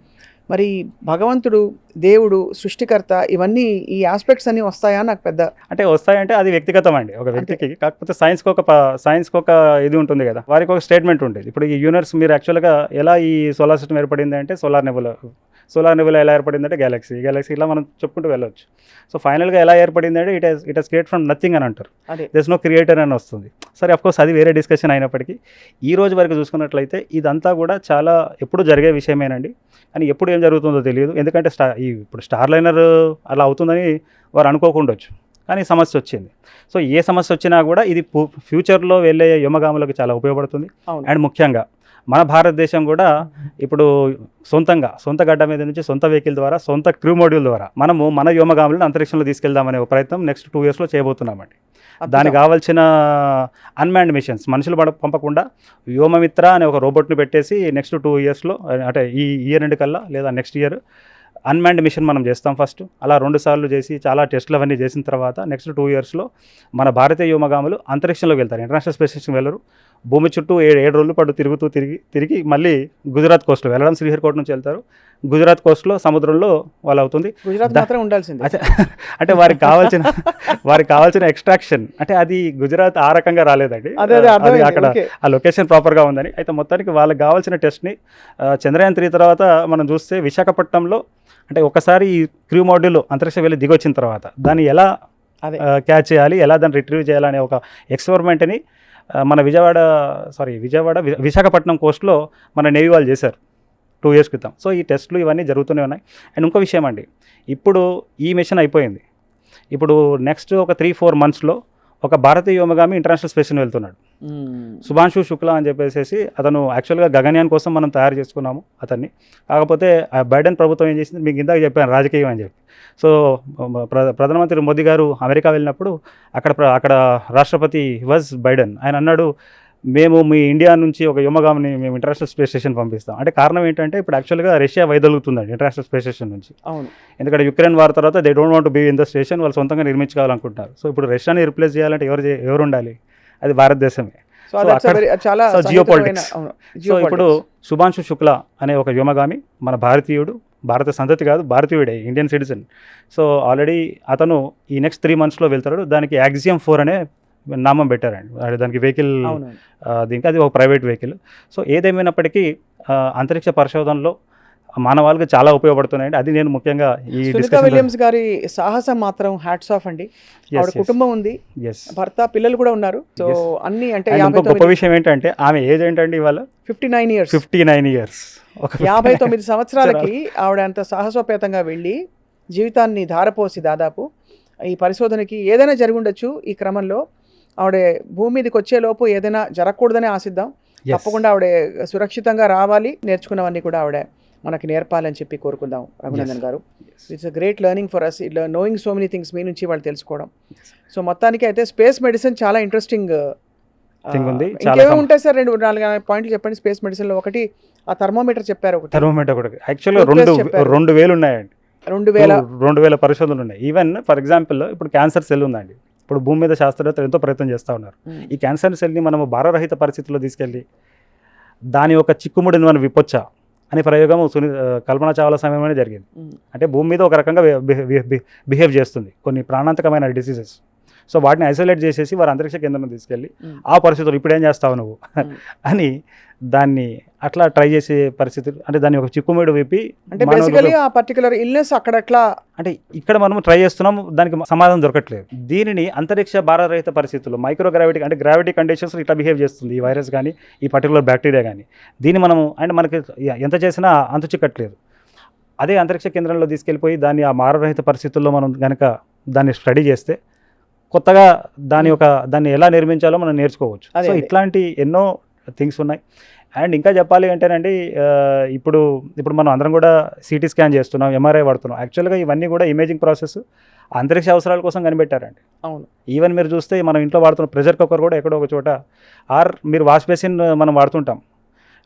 మరి భగవంతుడు, దేవుడు, సృష్టికర్త ఇవన్నీ ఈ ఆస్పెక్ట్స్ అన్నీ వస్తాయా? నాకు పెద్ద అంటే వస్తాయంటే అది వ్యక్తిగతం అండి ఒక వ్యక్తికి. కాకపోతే సైన్స్కి ఒక ఇది ఉంటుంది కదా, వారికి ఒక స్టేట్మెంట్ ఉంటుంది. ఇప్పుడు ఈ యూనివర్స్ మీరు యాక్చువల్గా ఎలా ఈ సోలార్ సిస్టమ్ ఏర్పడింది అంటే సోలార్ నెబులా ఎలా ఏర్పడిందంటే గెలాక్సీ ఇలా మనం చెప్పుకుంటూ వెళ్ళవచ్చు. సో ఫైనల్గా ఎలా ఏర్పడింది అంటే it has create from nothing అని అంటారు. దేర్ ఇస్ నో క్రియేటర్ అని వస్తుంది. సరే, అఫ్కోర్స్ అది వేరే డిస్కషన్ అయినప్పటికీ ఈ రోజు వరకు చూసుకున్నట్లయితే ఇదంతా కూడా చాలా ఎప్పుడు జరిగే విషయమేనండి. కానీ ఎప్పుడు ఏం జరుగుతుందో తెలియదు. ఎందుకంటే ఇప్పుడు స్టార్ లైనర్ అలా అవుతుందని వారు అనుకోకుండొచ్చు, కానీ సమస్య వచ్చింది. సో ఏ సమస్య వచ్చినా కూడా ఇది ఫ్యూచర్లో వెళ్ళే వ్యోమగాములకు చాలా ఉపయోగపడుతుంది. అండ్ ముఖ్యంగా మన భారతదేశం కూడా ఇప్పుడు సొంత గడ్డ మీద నుంచి సొంత వెహికల్ ద్వారా, సొంత క్రూ మోడ్యూల్ ద్వారా మనము మన వ్యోమగాములను అంతరిక్షంలో తీసుకెళ్దామనే ఒక ప్రయత్నం నెక్స్ట్ 2 yearsలో చేయబోతున్నామండి. దానికి కావాల్సిన అన్మాన్డ్ మిషన్స్ మనుషులు పంపకుండా వ్యోమమిత్ర అనే ఒక రోబోట్ని పెట్టేసి నెక్స్ట్ 2 yearsలో, అంటే ఈ ఇయర్ ఎండ్ కల్లా లేదా నెక్స్ట్ ఇయర్ అన్మాన్డ్ మిషన్ మనం చేస్తాం ఫస్ట్. అలా 2 సార్లు చేసి చాలా టెస్టులు అవన్నీ చేసిన తర్వాత నెక్స్ట్ 2 yearsలో మన భారతీయ వ్యోమగాములు అంతరిక్షంలోకి వెళ్తారు. ఇంటర్నేషనల్ స్పేస్ స్టేషన్కి వెళ్ళరు. భూమి చుట్టూ 7 రోజుల పాటు తిరిగి మళ్ళీ గుజరాత్ కోస్ట్లో వెళ్ళడం. శ్రీహరికోట నుంచి వెళ్తారు. గుజరాత్ కోస్ట్లో సముద్రంలో వాళ్ళు అవుతుంది. గుజరాత్ మాత్రం ఉండాల్సింది. అంటే వారికి కావాల్సిన ఎక్స్ట్రాక్షన్ అంటే అది గుజరాత్ ఆ రకంగా రాలేదండి. అది అక్కడ ఆ లొకేషన్ ప్రాపర్గా ఉందని. అయితే మొత్తానికి వాళ్ళకి కావాల్సిన టెస్ట్ని చంద్రయాన్ 3 తర్వాత మనం చూస్తే విశాఖపట్నంలో, అంటే ఒకసారి ఈ క్రూ మోడ్యూల్ అంతరిక్షం వెళ్ళి దిగొచ్చిన తర్వాత దాన్ని ఎలా క్యాచ్ చేయాలి, ఎలా దాన్ని రిట్రీవ్ చేయాలనే ఒక ఎక్స్పెరిమెంట్ని మన విశాఖపట్నం కోస్ట్లో మన నేవీ వాళ్ళు చేశారు 2 years క్రితం. సో ఈ టెస్టులు ఇవన్నీ జరుగుతూనే ఉన్నాయి. అండ్ ఇంకో విషయం అండి, ఇప్పుడు ఈ మిషన్ అయిపోయింది. ఇప్పుడు నెక్స్ట్ ఒక 3-4 monthsలో ఒక భారతీయ వ్యోమగామి ఇంటర్నేషనల్ స్పేస్ని వెళ్తున్నాడు. శుభాంశు శుక్లా అని చెప్పేసి అతను యాక్చువల్గా గగన్యాన్ కోసం మనం తయారు చేసుకున్నాము అతన్ని. కాకపోతే బైడెన్ ప్రభుత్వం ఏం చేసింది, మీకు ఇందాక చెప్పాను రాజకీయం అని చెప్పి. సో ప్రధానమంత్రి మోదీ గారు అమెరికా వెళ్ళినప్పుడు అక్కడ రాష్ట్రపతి వాజ్ బైడెన్. ఆయన అన్నాడు, మేము మీ ఇండియా నుంచి ఒక వ్యోమగామిని మేము ఇంటర్నేషనల్ స్పేస్ స్టేషన్ పంపిస్తాం. అంటే కారణం ఏంటంటే ఇప్పుడు యాక్చువల్గా రష్యా వైదొలుగుతుందండి ఇంటర్నేషనల్ స్పేస్ స్టేషన్ నుంచి. అవును, ఎందుకంటే యుక్రెయిన్ వార్ తర్వాత they don't want to be in the station, వాళ్ళు సొంతంగా నిర్మించుకోవాలనుకుంటున్నారు. సో ఇప్పుడు రష్యాని రిప్లేస్ చేయాలంటే ఎవరు ఉండాలి? అది భారతదేశమే. జియోపాలిటిక్స్. సో ఇప్పుడు శుభాంశు శుక్లా అనే ఒక వ్యోమగామి మన భారతీయుడు, భారత సంతతి కాదు, భారతీయుడే, ఇండియన్ సిటిజన్. సో ఆల్రెడీ అతను ఈ నెక్స్ట్ 3 monthsలో వెళ్తాడు. దానికి యాక్సియం 4 అనే నామం పెట్టారండి. దానికి వెహికల్, దీనికి అది ఒక ప్రైవేట్ వెహికల్. సో ఏదేమైనప్పటికీ అంతరిక్ష పరిశోధనలో మానవాళికి చాలా ఉపయోగపడుతున్నాయండి. అది నేను ముఖ్యంగా ఈ సునీతా విలియమ్స్ గారి సాహసం మాత్రం హ్యాట్స్ ఆఫ్ అండి. ఆవిడ కుటుంబం ఉంది, భర్త, పిల్లలు కూడా ఉన్నారు. సో అన్ని అంటే గొప్ప విషయం ఏంటంటే ఆమె ఏజ్ ఏంటండి ఇవాళ 59 years. 59 సంవత్సరాలకి ఆవిడ అంత సాహసోపేతంగా వెళ్ళి జీవితాన్ని ధారపోసి దాదాపు ఈ పరిశోధనకి ఏదైనా జరిగి ఉండొచ్చు. ఈ క్రమంలో ఆవిడ భూమి మీదకి వచ్చేలోపు ఏదైనా జరగకూడదని ఆశిద్దాం. తప్పకుండా ఆవిడ సురక్షితంగా రావాలి, నేర్చుకున్నవన్నీ కూడా ఆవిడ మనకి నేర్పాలని చెప్పి కోరుకుందాం. Raghunandan garu, it's a great learning for us, ఇలా నోయింగ్ సో మెనీ థింగ్స్ మీ నుంచి వాళ్ళు తెలుసుకోవడం. సో మొత్తానికి అయితే స్పేస్ మెడిసిన్ చాలా ఇంట్రెస్టింగ్ ఇంకేమేమి ఉంటాయి సార్? 2-4 పాయింట్లు చెప్పండి స్పేస్ మెడిసిన్లో. ఒకటి ఆ థర్మోమీటర్ చెప్పారు, ఒకటి యాక్చువల్గా 2000 ఉన్నాయండి. 2000 పరిశోధనలు ఉన్నాయి. ఈవెన్ ఫర్ ఎగ్జాంపుల్ ఇప్పుడు క్యాన్సర్ సెల్ ఉందండి. ఇప్పుడు భూమి మీద శాస్త్రవేత్తలు ఎంతో ప్రయత్నం చేస్తూ ఉన్నారు. ఈ క్యాన్సర్ సెల్ని మనము భారరహిత పరిస్థితుల్లో తీసుకెళ్ళి దాని యొక్క చిక్కుముడిని మనం విప్పొచ్చా అనే ప్రయోగం కల్పనా చావ్లా సమయంలోనే జరిగింది. అంటే భూమి మీద ఒక రకంగా బిహేవ్ చేస్తుంది కొన్ని ప్రాణాంతకమైన డిసీజెస్. సో వాటిని ఐసోలేట్ చేసేసి వారు అంతరిక్ష కేంద్రం తీసుకెళ్ళి ఆ పరిస్థితులు ఇప్పుడు ఏం చేస్తావు నువ్వు అని దాన్ని అట్లా ట్రై చేసే పరిస్థితి. అంటే దాన్ని ఒక చిక్కుమేడు విప్పి అంటే బేసికల్లీ ఆ పర్టికులర్ ఇల్నెస్ అక్కడ అట్లా అంటే ఇక్కడ మనం ట్రై చేస్తున్నాం, దానికి సమాధానం దొరకట్లేదు. దీనిని అంతరిక్ష భారరహిత పరిస్థితుల్లో మైక్రోగ్రావిటీ అంటే గ్రావిటీ కండిషన్స్ ఇట్లా బిహేవ్ చేస్తుంది ఈ వైరస్ కానీ ఈ పర్టికులర్ బ్యాక్టీరియా కానీ. దీన్ని మనము అంటే మనకి ఎంత చేసినా అంతు చిక్కట్లేదు. అదే అంతరిక్ష కేంద్రంలో తీసుకెళ్ళిపోయి దాన్ని ఆ భారరహిత పరిస్థితుల్లో మనం కనుక దాన్ని స్టడీ చేస్తే కొత్తగా దాన్ని ఎలా నిర్మించాలో మనం నేర్చుకోవచ్చు. సో ఇట్లాంటి ఎన్నో థింగ్స్ ఉన్నాయి. అండ్ ఇంకా చెప్పాలి అంటేనండి, ఇప్పుడు మనం అందరం కూడా సిటీ స్కాన్ చేస్తున్నాం, ఎంఆర్ఐ వాడుతున్నాం. యాక్చువల్గా ఇవన్నీ కూడా ఇమేజింగ్ ప్రాసెస్ అంతరిక్ష అవసరాల కోసం కనిపెట్టారండి. అవును, ఈవెన్ మీరు చూస్తే మనం ఇంట్లో వాడుతున్న ప్రెషర్ కుక్కర్ కూడా ఎక్కడో ఒక చోట, మీరు వాష్ బేసిన్ మనం వాడుతుంటాం,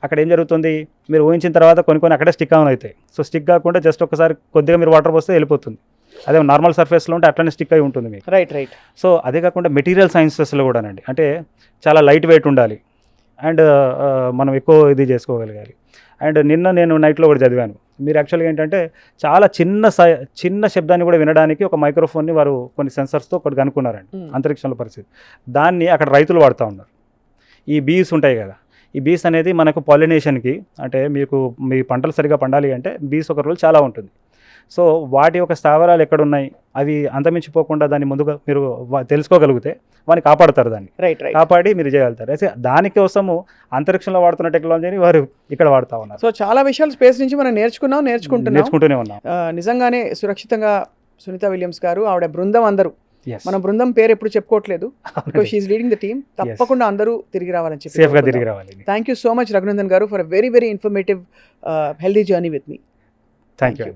అక్కడ ఏం జరుగుతుంది, మీరు ఊహించిన తర్వాత కొన్ని అక్కడే స్టిక్ ఆన్ అవుతాయి. సో స్టిక్ కాకుండా జస్ట్ ఒకసారి కొద్దిగా మీరు వాటర్ పోస్తే వెళ్ళిపోతుంది. అదే నార్మల్ సర్ఫేస్లో ఉంటే అట్లనే స్టిక్ అయి ఉంటుంది మీకు. రైట్. సో అదే కాకుండా మెటీరియల్ సైన్సెస్లో కూడానండి, అంటే చాలా లైట్ వెయిట్ ఉండాలి అండ్ మనం ఎక్కువ ఇది చేసుకోగలగాలి. అండ్ నిన్న నేను నైట్లో కూడా చదివాను. మీరు యాక్చువల్గా ఏంటంటే చాలా చిన్న శబ్దాన్ని కూడా వినడానికి ఒక మైక్రోఫోన్ని వారు కొన్ని సెన్సర్స్తో ఒకటి కనుక్కున్నారండి అంతరిక్షంలో పరిస్థితి. దాన్ని అక్కడ రైతులు వాడుతూ ఉన్నారు. ఈ బీస్ ఉంటాయి కదా, ఈ బీస్ అనేది మనకు పాలినేషన్కి, అంటే మీ పంటలు సరిగా పండాలి అంటే బీస్ ఒక రోల్ చాలా ఉంటుంది. సో వాటి యొక్క స్థావరాలు ఎక్కడున్నాయి, అవి అంతమించిపోకుండా దాన్ని ముందుగా మీరు తెలుసుకోగలిగితే వాడిని కాపాడుతారు. దాన్ని కాపాడి మీరు చేయగలుగుతారు. అయితే దానికోసము అంతరిక్షంలో వాడుతున్న టెక్నాలజీని వారు ఇక్కడ వాడుతూ ఉన్నారు. సో చాలా విషయాలు స్పేస్ నుంచి మనం నేర్చుకుంటూనే ఉన్నాం. నిజంగానే సురక్షితంగా సునీత విలియమ్స్ గారు, ఆవిడ బృందం అందరూ, మన బృందం పేరు ఎప్పుడు చెప్పుకోవట్లేదు, because she is leading the team. తప్పకుండా అందరూ తిరిగి రావాలని చెప్పి సేఫ్గా తిరిగి రావాలి. Thank you so much Raghunandan garu for a very very informative healthy journey with me. Thank you.